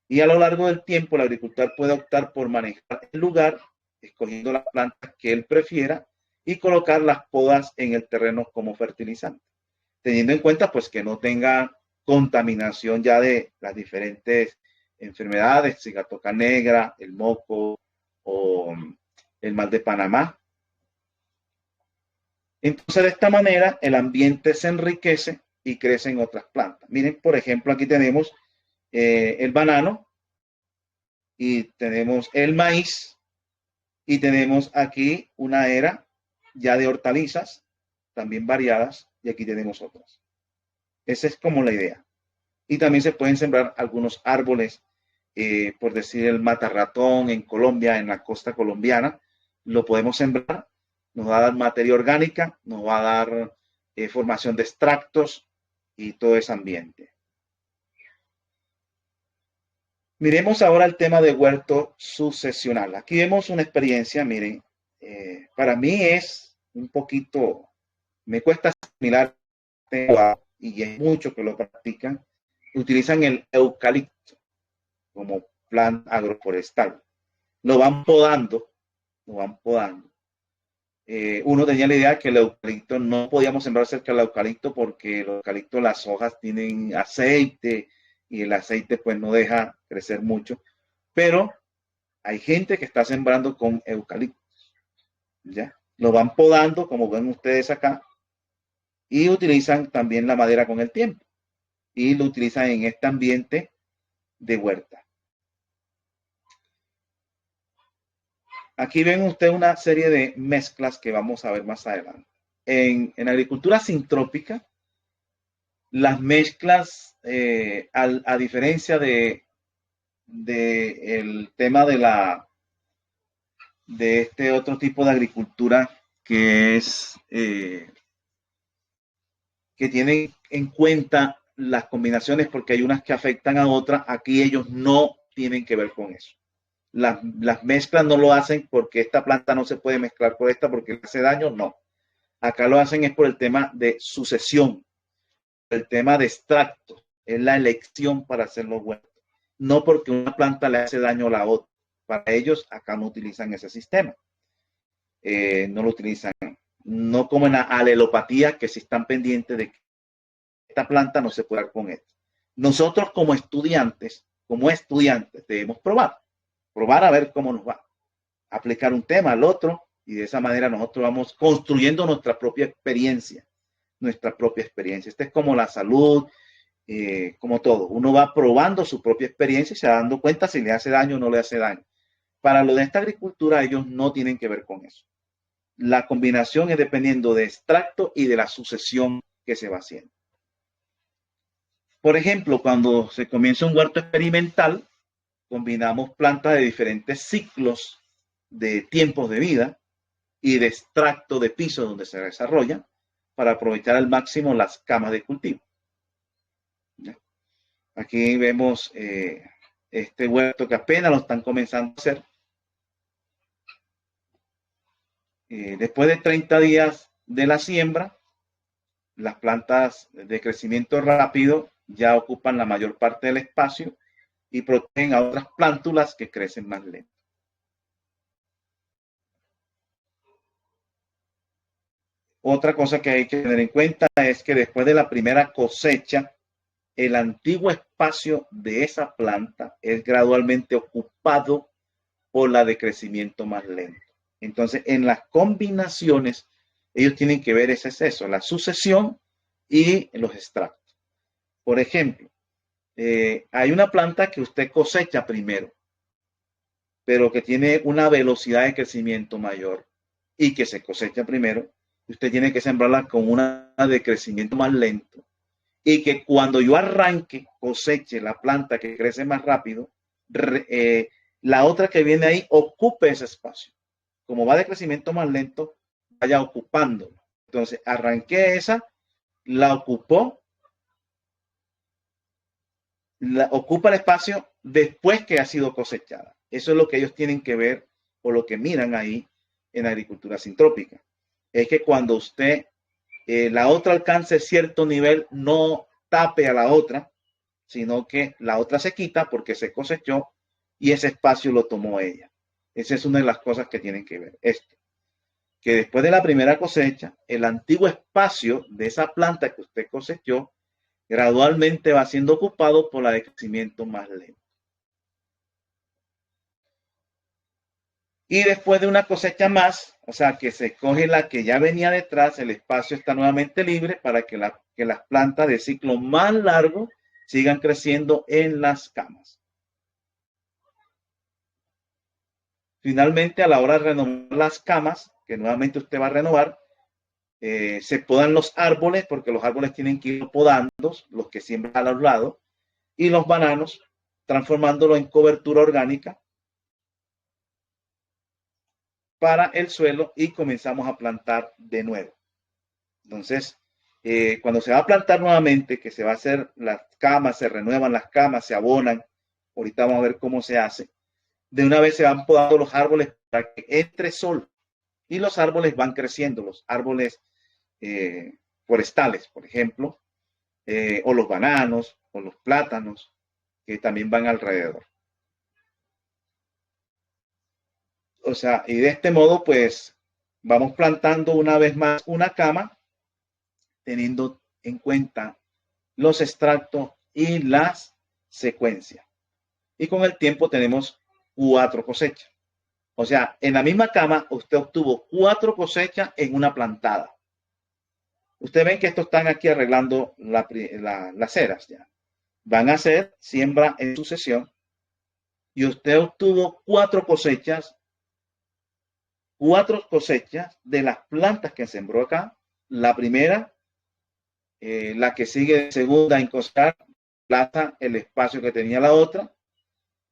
Y a lo largo del tiempo, el agricultor puede optar por manejar el lugar, escogiendo las plantas que él prefiera y colocar las podas en el terreno como fertilizante, teniendo en cuenta pues que no tenga contaminación ya de las diferentes enfermedades, cigatoca negra, el moco o el mal de Panamá. Entonces, de esta manera, el ambiente se enriquece y crecen otras plantas. Miren, por ejemplo, aquí tenemos el banano y tenemos el maíz y tenemos aquí una era ya de hortalizas, también variadas, y aquí tenemos otras. Esa es como la idea. Y también se pueden sembrar algunos árboles, por decir el matarratón en Colombia, en la costa colombiana, lo podemos sembrar, nos va a dar materia orgánica, nos va a dar formación de extractos y todo ese ambiente. Miremos ahora el tema de huerto sucesional. Aquí vemos una experiencia, miren, para mí es un poquito, me cuesta asimilar, y hay muchos que lo practican, utilizan el eucalipto como plan agroforestal. Lo van podando, lo van podando. Uno tenía la idea que el eucalipto no podíamos sembrar cerca del eucalipto porque el eucalipto, las hojas tienen aceite y el aceite pues no deja crecer mucho, pero hay gente que está sembrando con eucaliptos, ¿ya? Lo van podando, como ven ustedes acá, y utilizan también la madera con el tiempo, y lo utilizan en este ambiente de huerta. Aquí ven ustedes una serie de mezclas que vamos a ver más adelante. En agricultura sintrópica, las mezclas, a diferencia de el tema de este otro tipo de agricultura que es que tienen en cuenta las combinaciones porque hay unas que afectan a otras, aquí ellos no tienen que ver con eso. Las mezclas no lo hacen porque esta planta no se puede mezclar con esta porque le hace daño, no. Acá lo hacen es por el tema de sucesión, el tema de extracto, es la elección para hacer los huertos, no porque una planta le hace daño a la otra. Para ellos acá no utilizan ese sistema, no lo utilizan, no como en la alelopatía que sí están pendientes de que esta planta no se puede dar con esto. Nosotros como estudiantes debemos probar a ver cómo nos va, aplicar un tema al otro y de esa manera nosotros vamos construyendo nuestra propia experiencia. Esta es como la salud, como todo. Uno va probando su propia experiencia y se va dando cuenta si le hace daño o no le hace daño. Para lo de esta agricultura, ellos no tienen que ver con eso. La combinación es dependiendo de extracto y de la sucesión que se va haciendo. Por ejemplo, cuando se comienza un huerto experimental, combinamos plantas de diferentes ciclos de tiempos de vida y de extracto de piso donde se desarrolla para aprovechar al máximo las camas de cultivo. ¿Ya? Aquí vemos este huerto que apenas lo están comenzando a hacer. Después de 30 días de la siembra, las plantas de crecimiento rápido ya ocupan la mayor parte del espacio y protegen a otras plántulas que crecen más lento. Otra cosa que hay que tener en cuenta es que después de la primera cosecha, el antiguo espacio de esa planta es gradualmente ocupado por la de crecimiento más lento. Entonces, en las combinaciones, ellos tienen que ver ese eso, la sucesión y los extractos. Por ejemplo, hay una planta que usted cosecha primero, pero que tiene una velocidad de crecimiento mayor y que se cosecha primero. Usted tiene que sembrarla con una de crecimiento más lento y que cuando yo arranque, coseche la planta que crece más rápido, la otra que viene ahí ocupe ese espacio. Como va de crecimiento más lento, vaya ocupándolo. Entonces, arranqué esa, la ocupó, ocupa el espacio después que ha sido cosechada. Eso es lo que ellos tienen que ver o lo que miran ahí en agricultura sintrópica. Es que cuando usted, la otra alcance cierto nivel, no tape a la otra, sino que la otra se quita porque se cosechó y ese espacio lo tomó ella. Esa es una de las cosas que tienen que ver. Esto, que después de la primera cosecha, el antiguo espacio de esa planta que usted cosechó gradualmente va siendo ocupado por la de crecimiento más lento. Y después de una cosecha más, o sea, que se coge la que ya venía detrás, el espacio está nuevamente libre para que las plantas de ciclo más largo sigan creciendo en las camas. Finalmente, a la hora de renovar las camas, que nuevamente usted va a renovar, se podan los árboles, porque los árboles tienen que ir podando, los que siembran a los lados, y los bananos, transformándolo en cobertura orgánica para el suelo y comenzamos a plantar de nuevo. Entonces, cuando se va a plantar nuevamente, que se va a hacer las camas, se renuevan las camas, se abonan, ahorita vamos a ver cómo se hace, de una vez se van podando los árboles para que entre sol y los árboles van creciendo, los árboles forestales, por ejemplo, o los bananos, o los plátanos, que también van alrededor. O sea, y de este modo, pues, vamos plantando una vez más una cama, teniendo en cuenta los extractos y las secuencias. Y con el tiempo tenemos 4 cosechas. O sea, en la misma cama, usted obtuvo 4 cosechas en una plantada. Ustedes ven que estos están aquí arreglando las eras ya. Van a hacer siembra en sucesión y usted obtuvo 4 cosechas de las plantas que sembró acá. La primera, la que sigue de segunda en cosechar, plata el espacio que tenía la otra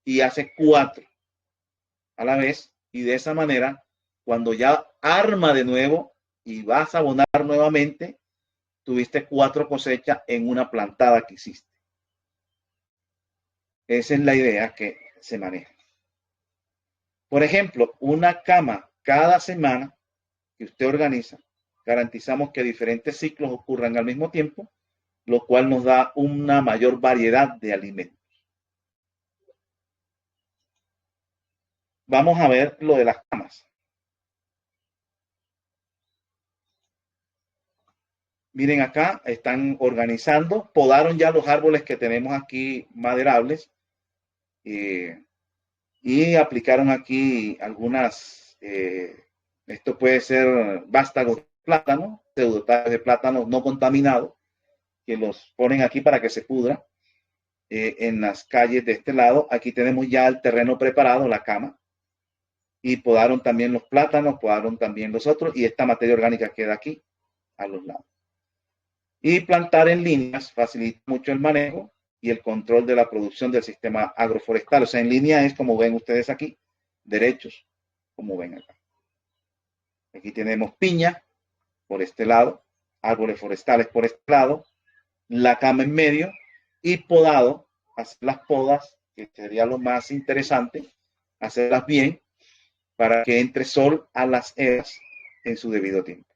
y hace 4 a la vez. Y de esa manera, cuando ya arma de nuevo y vas a abonar nuevamente, tuviste 4 cosechas en una plantada que hiciste. Esa es la idea que se maneja. Por ejemplo, una cama cada semana que usted organiza, garantizamos que diferentes ciclos ocurran al mismo tiempo, lo cual nos da una mayor variedad de alimentos. Vamos a ver lo de las camas. Miren acá, están organizando, podaron ya los árboles que tenemos aquí maderables y aplicaron aquí algunas, esto puede ser vástagos de plátano, pseudotales de plátanos no contaminados, que los ponen aquí para que se pudra en las calles de este lado. Aquí tenemos ya el terreno preparado, la cama, y podaron también los plátanos, podaron también los otros, y esta materia orgánica queda aquí, a los lados. Y plantar en líneas facilita mucho el manejo y el control de la producción del sistema agroforestal. O sea, en línea es como ven ustedes aquí, derechos, como ven acá. Aquí tenemos piña por este lado, árboles forestales por este lado, la cama en medio y podado, hacer las podas, que sería lo más interesante, hacerlas bien para que entre sol a las eras en su debido tiempo.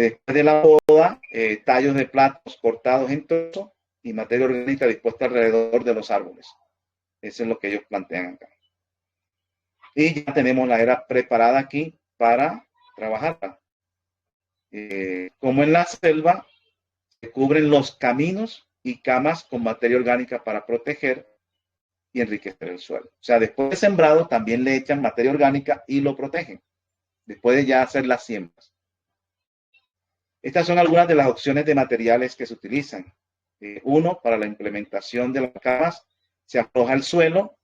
Después de la poda, tallos de plátanos cortados en trozos y materia orgánica dispuesta alrededor de los árboles. Eso es lo que ellos plantean acá. Y ya tenemos la era preparada aquí para trabajarla. Como en la selva, se cubren los caminos y camas con materia orgánica para proteger y enriquecer el suelo. O sea, después de sembrado también le echan materia orgánica y lo protegen, después de ya hacer las siembras. Estas son algunas de las opciones de materiales que se utilizan. Uno, para la implementación de las camas, se afloja el suelo,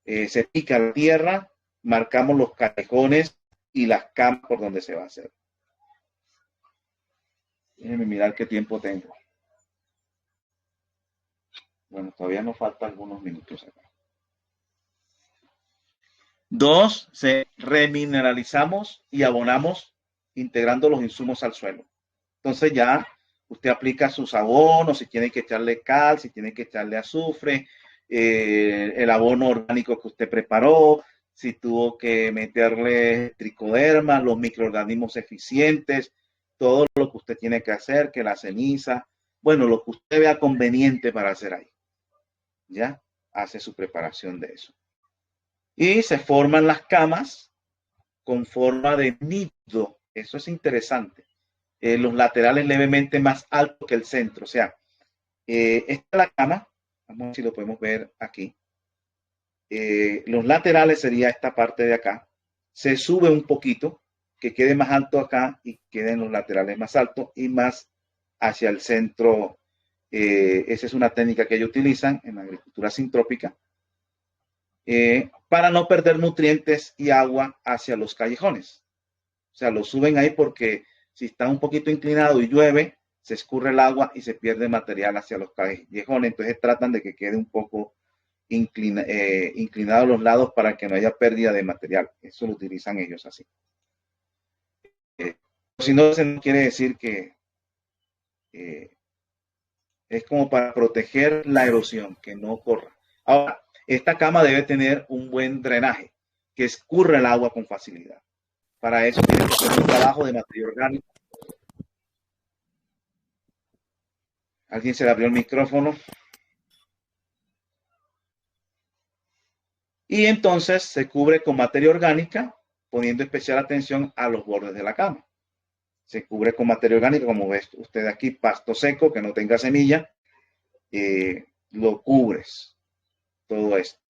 se pica la tierra, marcamos los callejones y las camas por donde se va a hacer. Déjenme mirar qué tiempo tengo. Bueno, todavía nos faltan algunos minutos acá. 2, remineralizamos y abonamos integrando los insumos al suelo. Entonces ya usted aplica sus abonos, si tiene que echarle cal, si tiene que echarle azufre, el abono orgánico que usted preparó, si tuvo que meterle tricoderma, los microorganismos eficientes, todo lo que usted tiene que hacer, que la ceniza, bueno, lo que usted vea conveniente para hacer ahí. Ya hace su preparación de eso. Y se forman las camas con forma de nido. Eso es interesante. Los laterales levemente más altos que el centro. O sea, esta es la cama. Vamos a ver si lo podemos ver aquí. Los laterales sería esta parte de acá. Se sube un poquito, que quede más alto acá y queden los laterales más altos y más hacia el centro. Esa es una técnica que ellos utilizan en la agricultura sintrópica para no perder nutrientes y agua hacia los callejones. O sea, lo suben ahí porque si está un poquito inclinado y llueve, se escurre el agua y se pierde material hacia los callejones. Entonces tratan de que quede un poco inclinado a los lados para que no haya pérdida de material. Eso lo utilizan ellos así. Si no, se no quiere decir que es como para proteger la erosión, que no corra. Ahora, esta cama debe tener un buen drenaje, que escurra el agua con facilidad. Para eso tiene que ser un trabajo de materia orgánica. ¿Alguien se le abrió el micrófono? Y entonces se cubre con materia orgánica, poniendo especial atención a los bordes de la cama. Se cubre con materia orgánica, como ve usted aquí, pasto seco, que no tenga semilla, lo cubres, todo esto.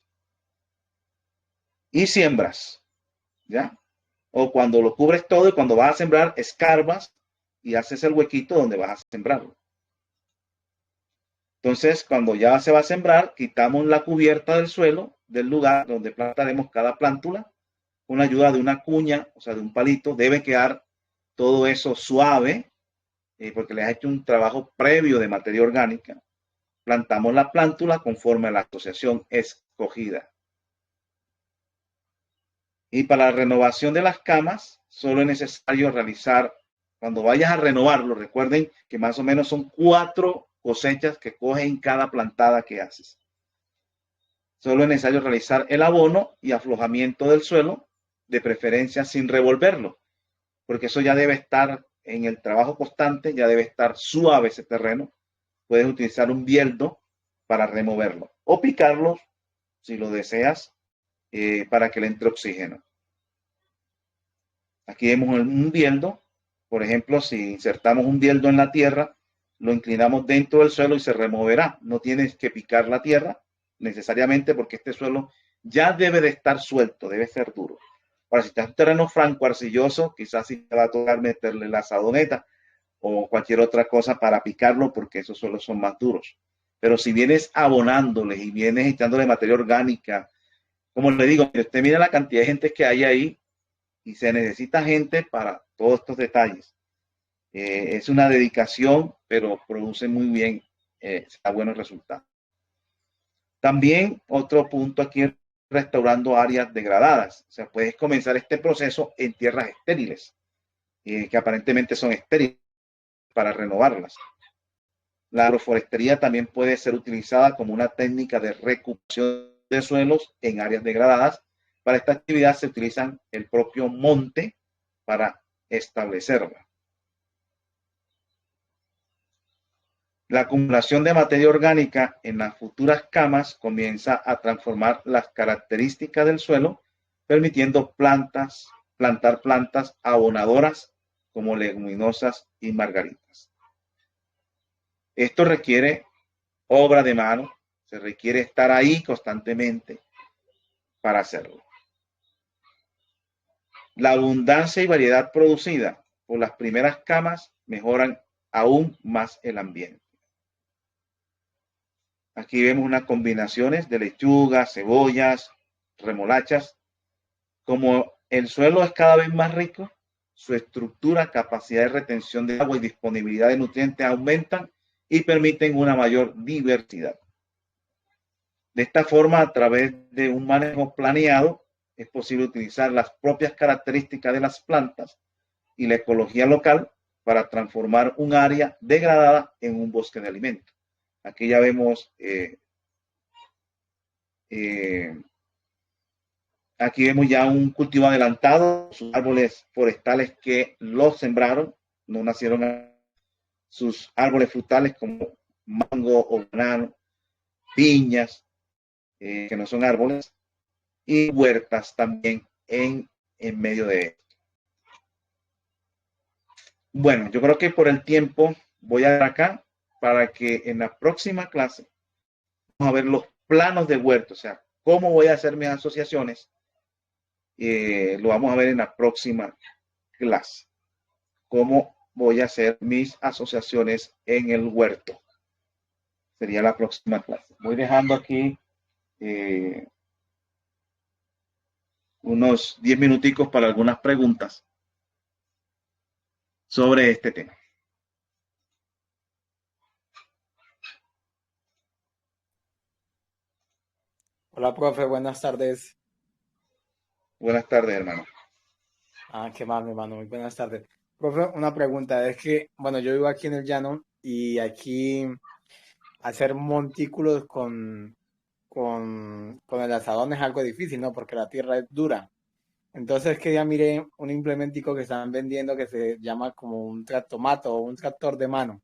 Y siembras, ¿ya? O cuando lo cubres todo y cuando vas a sembrar, escarbas y haces el huequito donde vas a sembrarlo. Entonces, cuando ya se va a sembrar, quitamos la cubierta del suelo, del lugar donde plantaremos cada plántula, con la ayuda de una cuña, o sea, de un palito. Debe quedar todo eso suave, porque les ha hecho un trabajo previo de materia orgánica. Plantamos la plántula conforme a la asociación escogida. Y para la renovación de las camas, solo es necesario realizar, cuando vayas a renovarlo, recuerden que más o menos son 4 cosechas que cogen cada plantada que haces. Solo es necesario realizar el abono y aflojamiento del suelo, de preferencia sin revolverlo, porque eso ya debe estar en el trabajo constante, ya debe estar suave ese terreno. Puedes utilizar un bieldo para removerlo o picarlo si lo deseas para que le entre oxígeno. Aquí vemos un bieldo. Por ejemplo, si insertamos un bieldo en la tierra, lo inclinamos dentro del suelo y se removerá. No tienes que picar la tierra necesariamente porque este suelo ya debe de estar suelto, debe ser duro. Ahora, si está en un terreno franco, arcilloso, quizás sí te va a tocar meterle la sadoneta o cualquier otra cosa para picarlo porque esos suelos son más duros. Pero si vienes abonándoles y vienes echándole materia orgánica, como le digo, usted mira la cantidad de gente que hay ahí y se necesita gente para todos estos detalles. Es una dedicación, pero produce muy bien, da buenos resultados. También otro punto aquí es restaurando áreas degradadas. O sea, puedes comenzar este proceso en tierras estériles, que aparentemente son estériles, para renovarlas. La agroforestería también puede ser utilizada como una técnica de recuperación de suelos en áreas degradadas. Para esta actividad se utilizan el propio monte para establecerla. La acumulación de materia orgánica en las futuras camas comienza a transformar las características del suelo, permitiendo plantar plantas abonadoras como leguminosas y margaritas. Esto requiere obra de mano, se requiere estar ahí constantemente para hacerlo. La abundancia y variedad producida por las primeras camas mejoran aún más el ambiente. Aquí vemos unas combinaciones de lechugas, cebollas, remolachas. Como el suelo es cada vez más rico, su estructura, capacidad de retención de agua y disponibilidad de nutrientes aumentan y permiten una mayor diversidad. De esta forma, a través de un manejo planeado, es posible utilizar las propias características de las plantas y la ecología local para transformar un área degradada en un bosque de alimentos. Aquí ya vemos, aquí vemos ya un cultivo adelantado, sus árboles forestales que los sembraron, no nacieron sus árboles frutales como mango o banano, piñas, que no son árboles, y huertas también en medio de esto. Bueno, yo creo que por el tiempo voy a dar acá para que en la próxima clase vamos a ver los planos de huerto, o sea, cómo voy a hacer mis asociaciones. Lo vamos a ver en la próxima clase. Cómo voy a hacer mis asociaciones en el huerto. Sería la próxima clase. Voy dejando aquí unos 10 minuticos para algunas preguntas sobre este tema. Hola, profe, buenas tardes. Buenas tardes, hermano. Qué mal, mi hermano, muy buenas tardes. Profe, una pregunta, es que, bueno, yo vivo aquí en el llano y aquí hacer montículos con el asadón es algo difícil, ¿no? Porque la tierra es dura. Entonces, que ya miré un implementico que están vendiendo que se llama como un tractomato o un tractor de mano.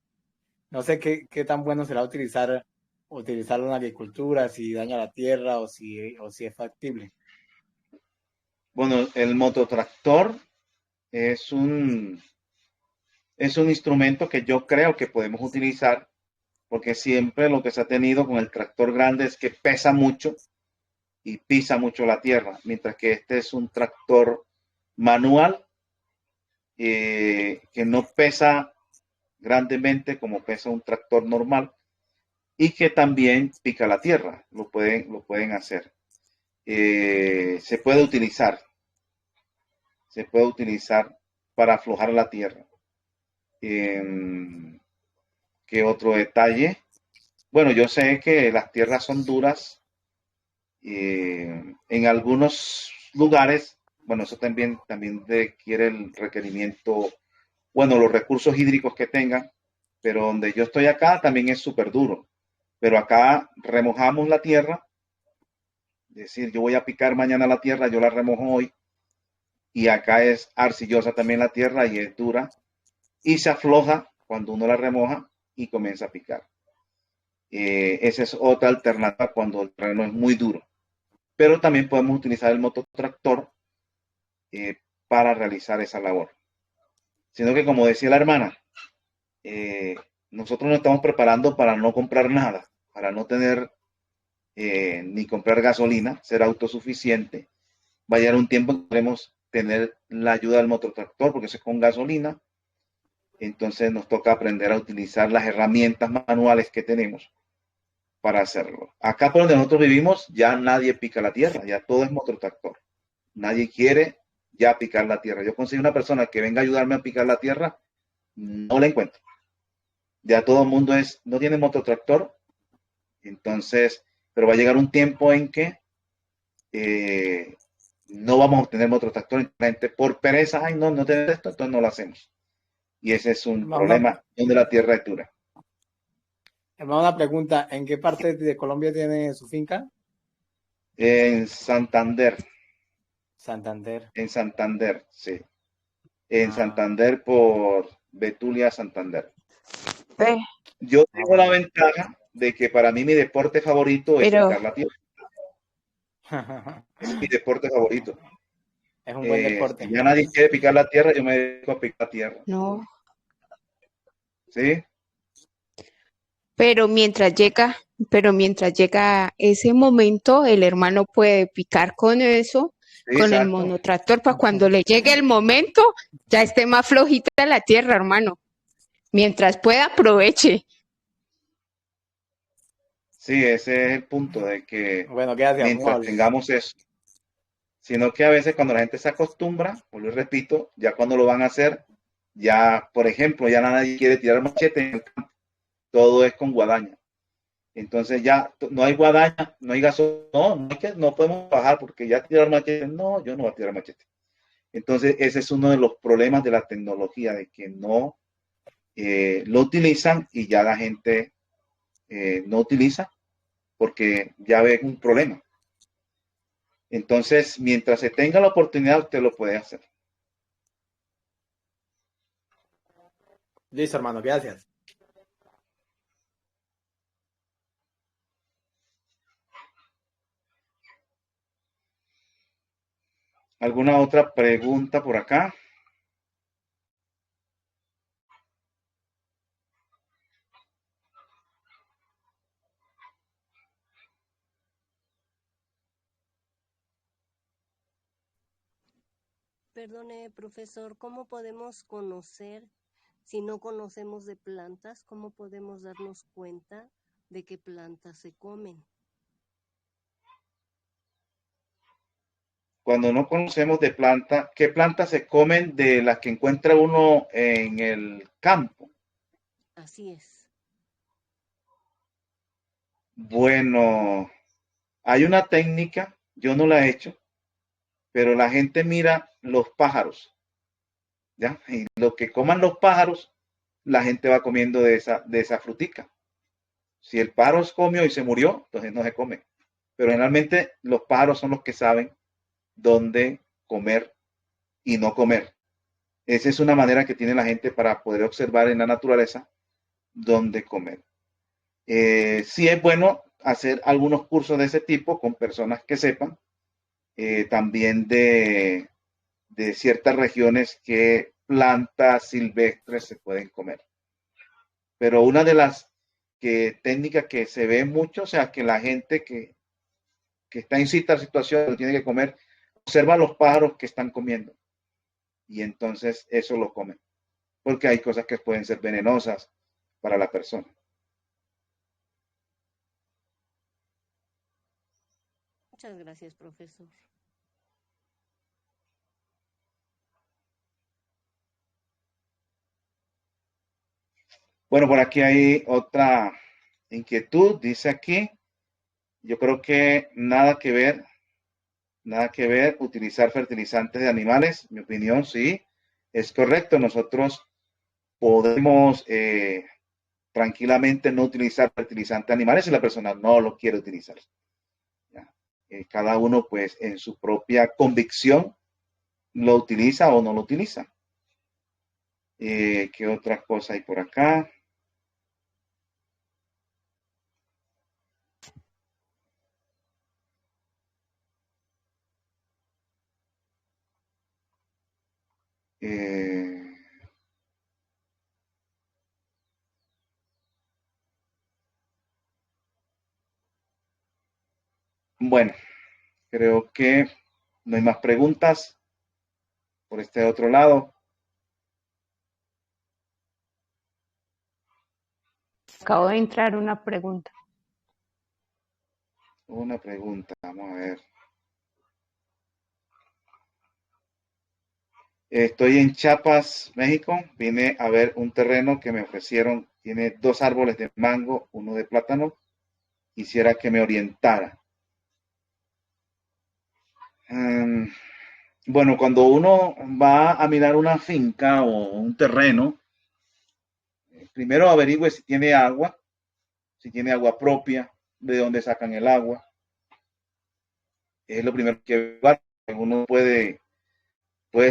No sé qué tan bueno será utilizarlo en la agricultura, si daña la tierra o si es factible. Bueno, el mototractor es un instrumento que yo creo que podemos utilizar, porque siempre lo que se ha tenido con el tractor grande es que pesa mucho y pisa mucho la tierra, mientras que este es un tractor manual que no pesa grandemente como pesa un tractor normal y que también pica la tierra, lo pueden hacer. Se puede utilizar para aflojar la tierra. ¿Qué otro detalle? Bueno, yo sé que las tierras son duras. En algunos lugares, bueno, eso también requiere el requerimiento, bueno, los recursos hídricos que tengan, pero donde yo estoy acá también es súper duro. Pero acá remojamos la tierra, es decir, yo voy a picar mañana la tierra, yo la remojo hoy, y acá es arcillosa también la tierra y es dura, y se afloja cuando uno la remoja y comienza a picar. Esa es otra alternativa cuando el terreno es muy duro. Pero también podemos utilizar el mototractor para realizar esa labor. Sino que, como decía la hermana, nosotros nos estamos preparando para no comprar nada, para no tener ni comprar gasolina, ser autosuficiente. Va a llegar un tiempo que queremos tener la ayuda del mototractor, porque eso es con gasolina. Entonces nos toca aprender a utilizar las herramientas manuales que tenemos para hacerlo. Acá por donde nosotros vivimos ya nadie pica la tierra, ya todo es mototractor. Nadie quiere ya picar la tierra. Yo conseguí una persona que venga a ayudarme a picar la tierra, no la encuentro. Ya todo el mundo no tiene mototractor, entonces, pero va a llegar un tiempo en que no vamos a obtener mototractor, la gente por pereza, ay no tenemos esto, entonces no lo hacemos. Y ese es un problema donde la tierra es dura. Hermano, una pregunta, ¿en qué parte de Colombia tiene su finca? En Santander. Santander. En Santander, sí. En Santander por Betulia, Santander. Yo tengo la ventaja de que para mí mi deporte favorito es Pero, picar la tierra. Es mi deporte favorito. Es un buen Si deporte. ya nadie quiere picar la tierra, yo me dedico a picar la tierra. no, ¿Sí? pero mientras llega ese momento, el hermano puede picar con eso, Sí, con el exacto. monotractor, para cuando le llegue el momento, ya esté más flojita la tierra, hermano. Mientras pueda, aproveche. Sí, ese es el punto de que Bueno, gracias, muy mientras amable. tengamos eso, sino que a veces cuando la gente se acostumbra, vuelvo y repito, ya cuando lo van a hacer, ya, por ejemplo, ya nadie quiere tirar machete en el campo, todo es con guadaña. Entonces ya no hay guadaña, no hay gasolina, no podemos bajar porque ya tirar machete, no, yo no voy a tirar machete. Entonces ese es uno de los problemas de la tecnología, de que no lo utilizan y ya la gente no utiliza porque ya ve un problema. Entonces, mientras se tenga la oportunidad, usted lo puede hacer. Listo, hermano, gracias. ¿Alguna otra pregunta por acá? Perdone, profesor, ¿cómo podemos conocer, si no conocemos de plantas, cómo podemos darnos cuenta de qué plantas se comen? Cuando no conocemos de planta, ¿qué plantas se comen de las que encuentra uno en el campo? Así es. Bueno, hay una técnica, yo no la he hecho, pero la gente mira los pájaros, ¿ya? Y lo que coman los pájaros, la gente va comiendo de esa frutica. Si el pájaro comió y se murió, entonces no se come. Pero generalmente los pájaros son los que saben dónde comer y no comer. Esa es una manera que tiene la gente para poder observar en la naturaleza dónde comer. Sí es bueno hacer algunos cursos de ese tipo con personas que sepan, también de ciertas regiones que plantas silvestres se pueden comer. Pero una de las técnicas que se ve mucho, o sea, que la gente que está en cierta situación lo tiene que comer, observa los pájaros que están comiendo y entonces eso lo comen, porque hay cosas que pueden ser venenosas para la persona. Muchas gracias, profesor. Bueno, por aquí hay otra inquietud, dice aquí, yo creo que nada que ver utilizar fertilizantes de animales, mi opinión, sí, es correcto, nosotros podemos tranquilamente no utilizar fertilizantes animales si la persona no lo quiere utilizar. Cada uno pues en su propia convicción lo utiliza o no lo utiliza. ¿Qué otra cosa hay por acá? Bueno, creo que no hay más preguntas por este otro lado. Acabo de entrar una pregunta. Una pregunta, vamos a ver. Estoy en Chiapas, México. Vine a ver un terreno que me ofrecieron. Tiene 2 árboles de mango, uno de plátano. Quisiera que me orientara. Bueno, cuando uno va a mirar una finca o un terreno, primero averigüe si tiene agua propia, de dónde sacan el agua. Es lo primero que uno puede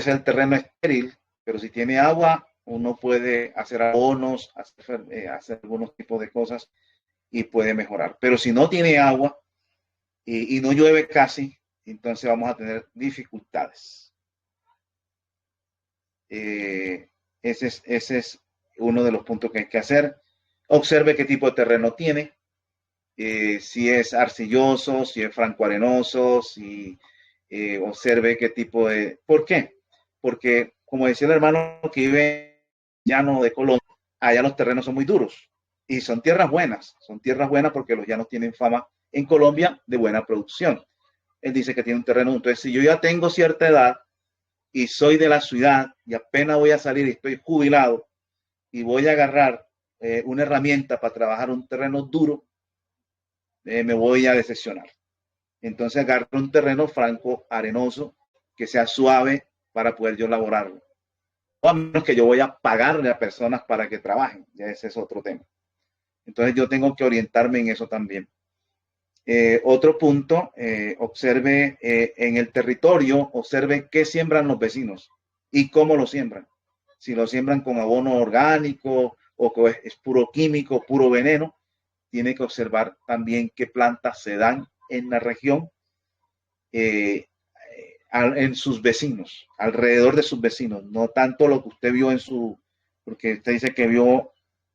ser el terreno estéril, pero si tiene agua, uno puede hacer abonos, hacer algunos tipos de cosas y puede mejorar. Pero si no tiene agua y no llueve casi, entonces vamos a tener dificultades. Ese es uno de los puntos que hay que hacer. Observe qué tipo de terreno tiene, si es arcilloso, si es francoarenoso, si observe qué tipo de... ¿Por qué? Porque, como decía el hermano que vive en el llano de Colombia, allá los terrenos son muy duros y son tierras buenas porque los llanos tienen fama en Colombia de buena producción. Él dice que tiene un terreno, entonces si yo ya tengo cierta edad y soy de la ciudad y apenas voy a salir y estoy jubilado y voy a agarrar una herramienta para trabajar un terreno duro, me voy a decepcionar. Entonces agarro un terreno franco, arenoso, que sea suave para poder yo laborarlo. O a menos que yo voy a pagarle a personas para que trabajen, ya ese es otro tema. Entonces yo tengo que orientarme en eso también. Otro punto, observe en el territorio, observe qué siembran los vecinos y cómo lo siembran. Si lo siembran con abono orgánico o que es puro químico, puro veneno, tiene que observar también qué plantas se dan en la región, en sus vecinos, alrededor de sus vecinos, no tanto lo que usted vio en su, porque usted dice que vio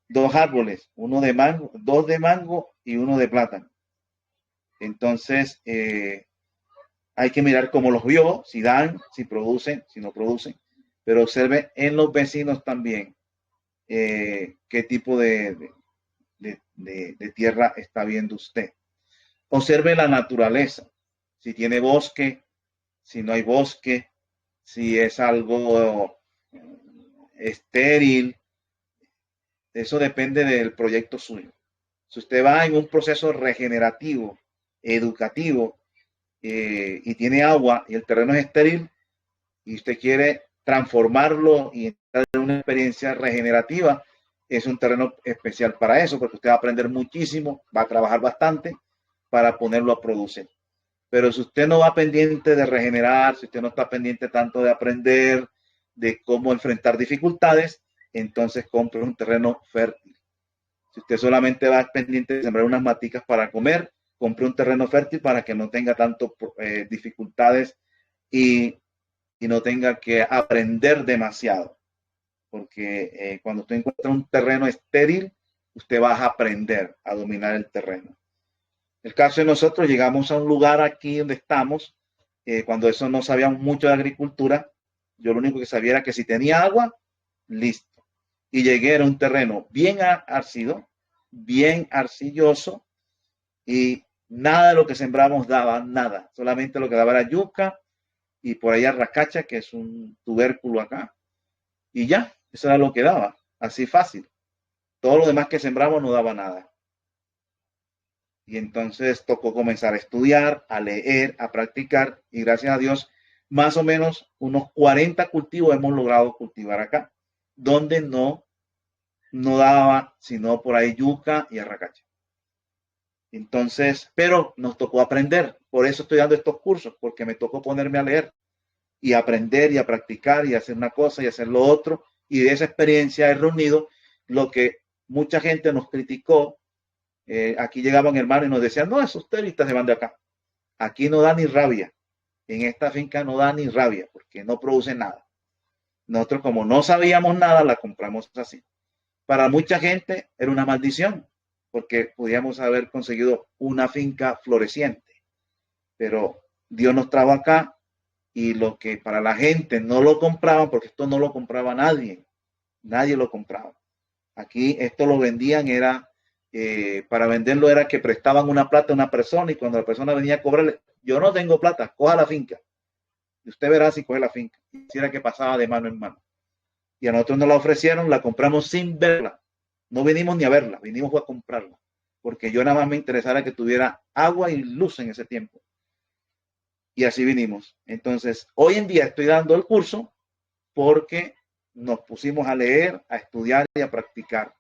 2 árboles, uno de mango, 2 de mango y uno de plátano. Entonces, hay que mirar cómo los vio, si dan, si producen, si no producen, pero observe en los vecinos también qué tipo de tierra está viendo usted. Observe la naturaleza, si tiene bosque, si no hay bosque, si es algo estéril. Eso depende del proyecto suyo. Si usted va en un proceso regenerativo, educativo, y tiene agua y el terreno es estéril y usted quiere transformarlo y entrar en una experiencia regenerativa, es un terreno especial para eso, porque usted va a aprender muchísimo, va a trabajar bastante para ponerlo a producir. Pero si usted no va pendiente de regenerar, si usted no está pendiente tanto de aprender, de cómo enfrentar dificultades, entonces compre un terreno fértil. Si usted solamente va pendiente de sembrar unas maticas para comer, compre un terreno fértil para que no tenga tanto dificultades y no tenga que aprender demasiado. Porque cuando usted encuentra un terreno estéril, usted va a aprender a dominar el terreno. El caso de nosotros, llegamos a un lugar aquí donde estamos, cuando eso no sabíamos mucho de agricultura, yo lo único que sabía era que si tenía agua, listo. Y llegué a un terreno bien arcido, bien arcilloso, y nada de lo que sembramos daba nada, solamente lo que daba era yuca y por ahí arracacha, que es un tubérculo acá, y ya, eso era lo que daba, así fácil. Todo lo demás que sembramos no daba nada. Y entonces tocó comenzar a estudiar, a leer, a practicar, y gracias a Dios, más o menos unos 40 cultivos hemos logrado cultivar acá, donde no daba sino por ahí yuca y arracacha. Entonces, pero nos tocó aprender, por eso estoy dando estos cursos, porque me tocó ponerme a leer y aprender y a practicar y hacer una cosa y hacer lo otro, y de esa experiencia he reunido lo que mucha gente nos criticó. Aquí llegaban hermanos y nos decían, no, esos telistas se van de acá. Aquí no da ni rabia. En esta finca no da ni rabia porque no produce nada. Nosotros, como no sabíamos nada, la compramos así. Para mucha gente era una maldición porque podíamos haber conseguido una finca floreciente. Pero Dios nos trajo acá y lo que para la gente no lo compraban, porque esto no lo compraba nadie. Nadie lo compraba. Aquí esto lo vendían, era para venderlo era que prestaban una plata a una persona y cuando la persona venía a cobrarle, yo no tengo plata, coja la finca. Y usted verá si coge la finca. Y si era que pasaba de mano en mano. Y a nosotros nos la ofrecieron, la compramos sin verla. No vinimos ni a verla, vinimos a comprarla. Porque yo nada más me interesara que tuviera agua y luz en ese tiempo. Y así vinimos. Entonces, hoy en día estoy dando el curso porque nos pusimos a leer, a estudiar y a practicar.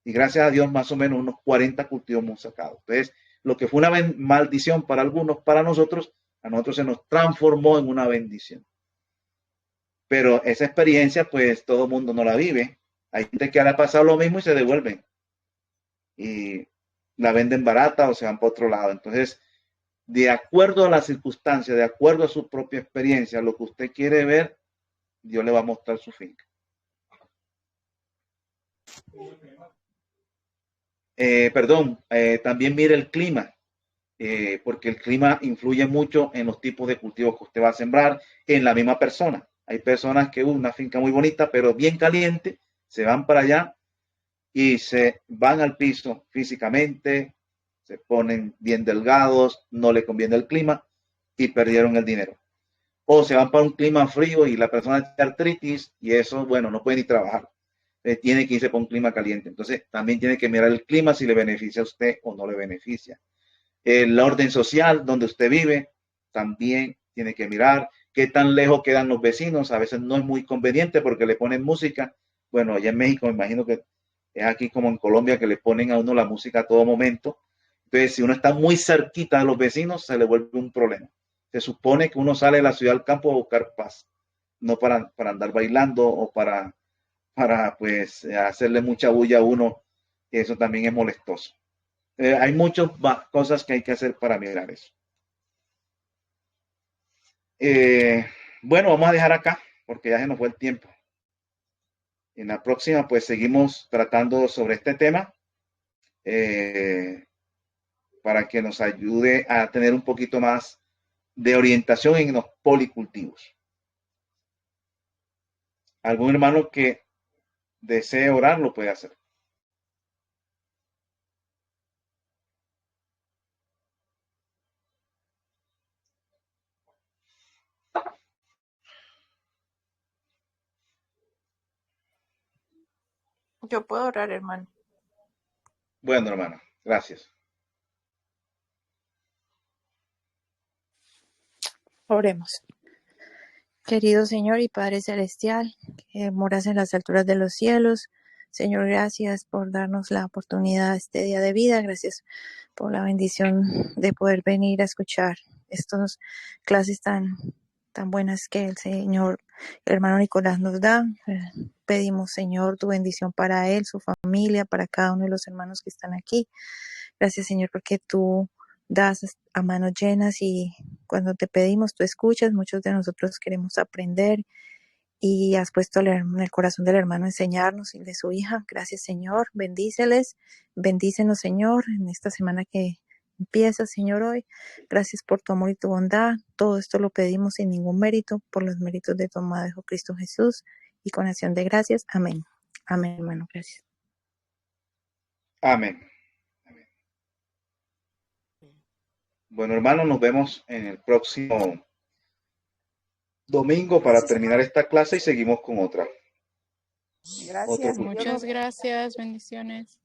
Y gracias a Dios, más o menos unos 40 cultivos hemos sacado. Entonces, lo que fue una maldición para algunos, para nosotros, a nosotros se nos transformó en una bendición. Pero esa experiencia, pues todo el mundo no la vive. Hay gente que le ha pasado lo mismo y se devuelven. Y la venden barata o se van para otro lado. Entonces, de acuerdo a las circunstancias, de acuerdo a su propia experiencia, lo que usted quiere ver, Dios le va a mostrar su finca. También mire el clima, porque el clima influye mucho en los tipos de cultivos que usted va a sembrar en la misma persona. Hay personas que una finca muy bonita, pero bien caliente, se van para allá y se van al piso físicamente, se ponen bien delgados, no le conviene el clima y perdieron el dinero. O se van para un clima frío y la persona tiene artritis y eso, bueno, no puede ni trabajar. Tiene que irse para un clima caliente. Entonces, también tiene que mirar el clima si le beneficia a usted o no le beneficia. El orden social donde usted vive también tiene que mirar qué tan lejos quedan los vecinos. A veces no es muy conveniente porque le ponen música. Bueno, allá en México me imagino que es aquí como en Colombia que le ponen a uno la música a todo momento. Entonces, si uno está muy cerquita de los vecinos, se le vuelve un problema. Se supone que uno sale de la ciudad al campo a buscar paz, no para andar bailando o para pues hacerle mucha bulla a uno, que eso también es molestoso. Hay muchas cosas que hay que hacer para mirar eso. Bueno, vamos a dejar acá porque ya se nos fue el tiempo. En la próxima pues seguimos tratando sobre este tema para que nos ayude a tener un poquito más de orientación en los policultivos. ¿Algún hermano que desee orar lo puede hacer? Yo puedo orar, hermano. Bueno, hermano, gracias. Oremos. Querido Señor y Padre Celestial, que moras en las alturas de los cielos, Señor, gracias por darnos la oportunidad este día de vida, gracias por la bendición de poder venir a escuchar estas clases tan buenas que el Señor, el hermano Nicolás nos da. Pedimos, Señor, tu bendición para él, su familia, para cada uno de los hermanos que están aquí. Gracias, Señor, porque tú das a manos llenas y cuando te pedimos, tú escuchas. Muchos de nosotros queremos aprender y has puesto en el corazón del hermano enseñarnos y de su hija. Gracias, Señor. Bendíceles, bendícenos, Señor, en esta semana que empieza, Señor, hoy. Gracias por tu amor y tu bondad. Todo esto lo pedimos sin ningún mérito, por los méritos de tu amado Hijo Cristo Jesús y con acción de gracias. Amén. Amén, hermano. Gracias. Amén. Bueno, hermanos, nos vemos en el próximo domingo para terminar esta clase y seguimos con otra. Gracias. Otro Muchas gracias, bendiciones.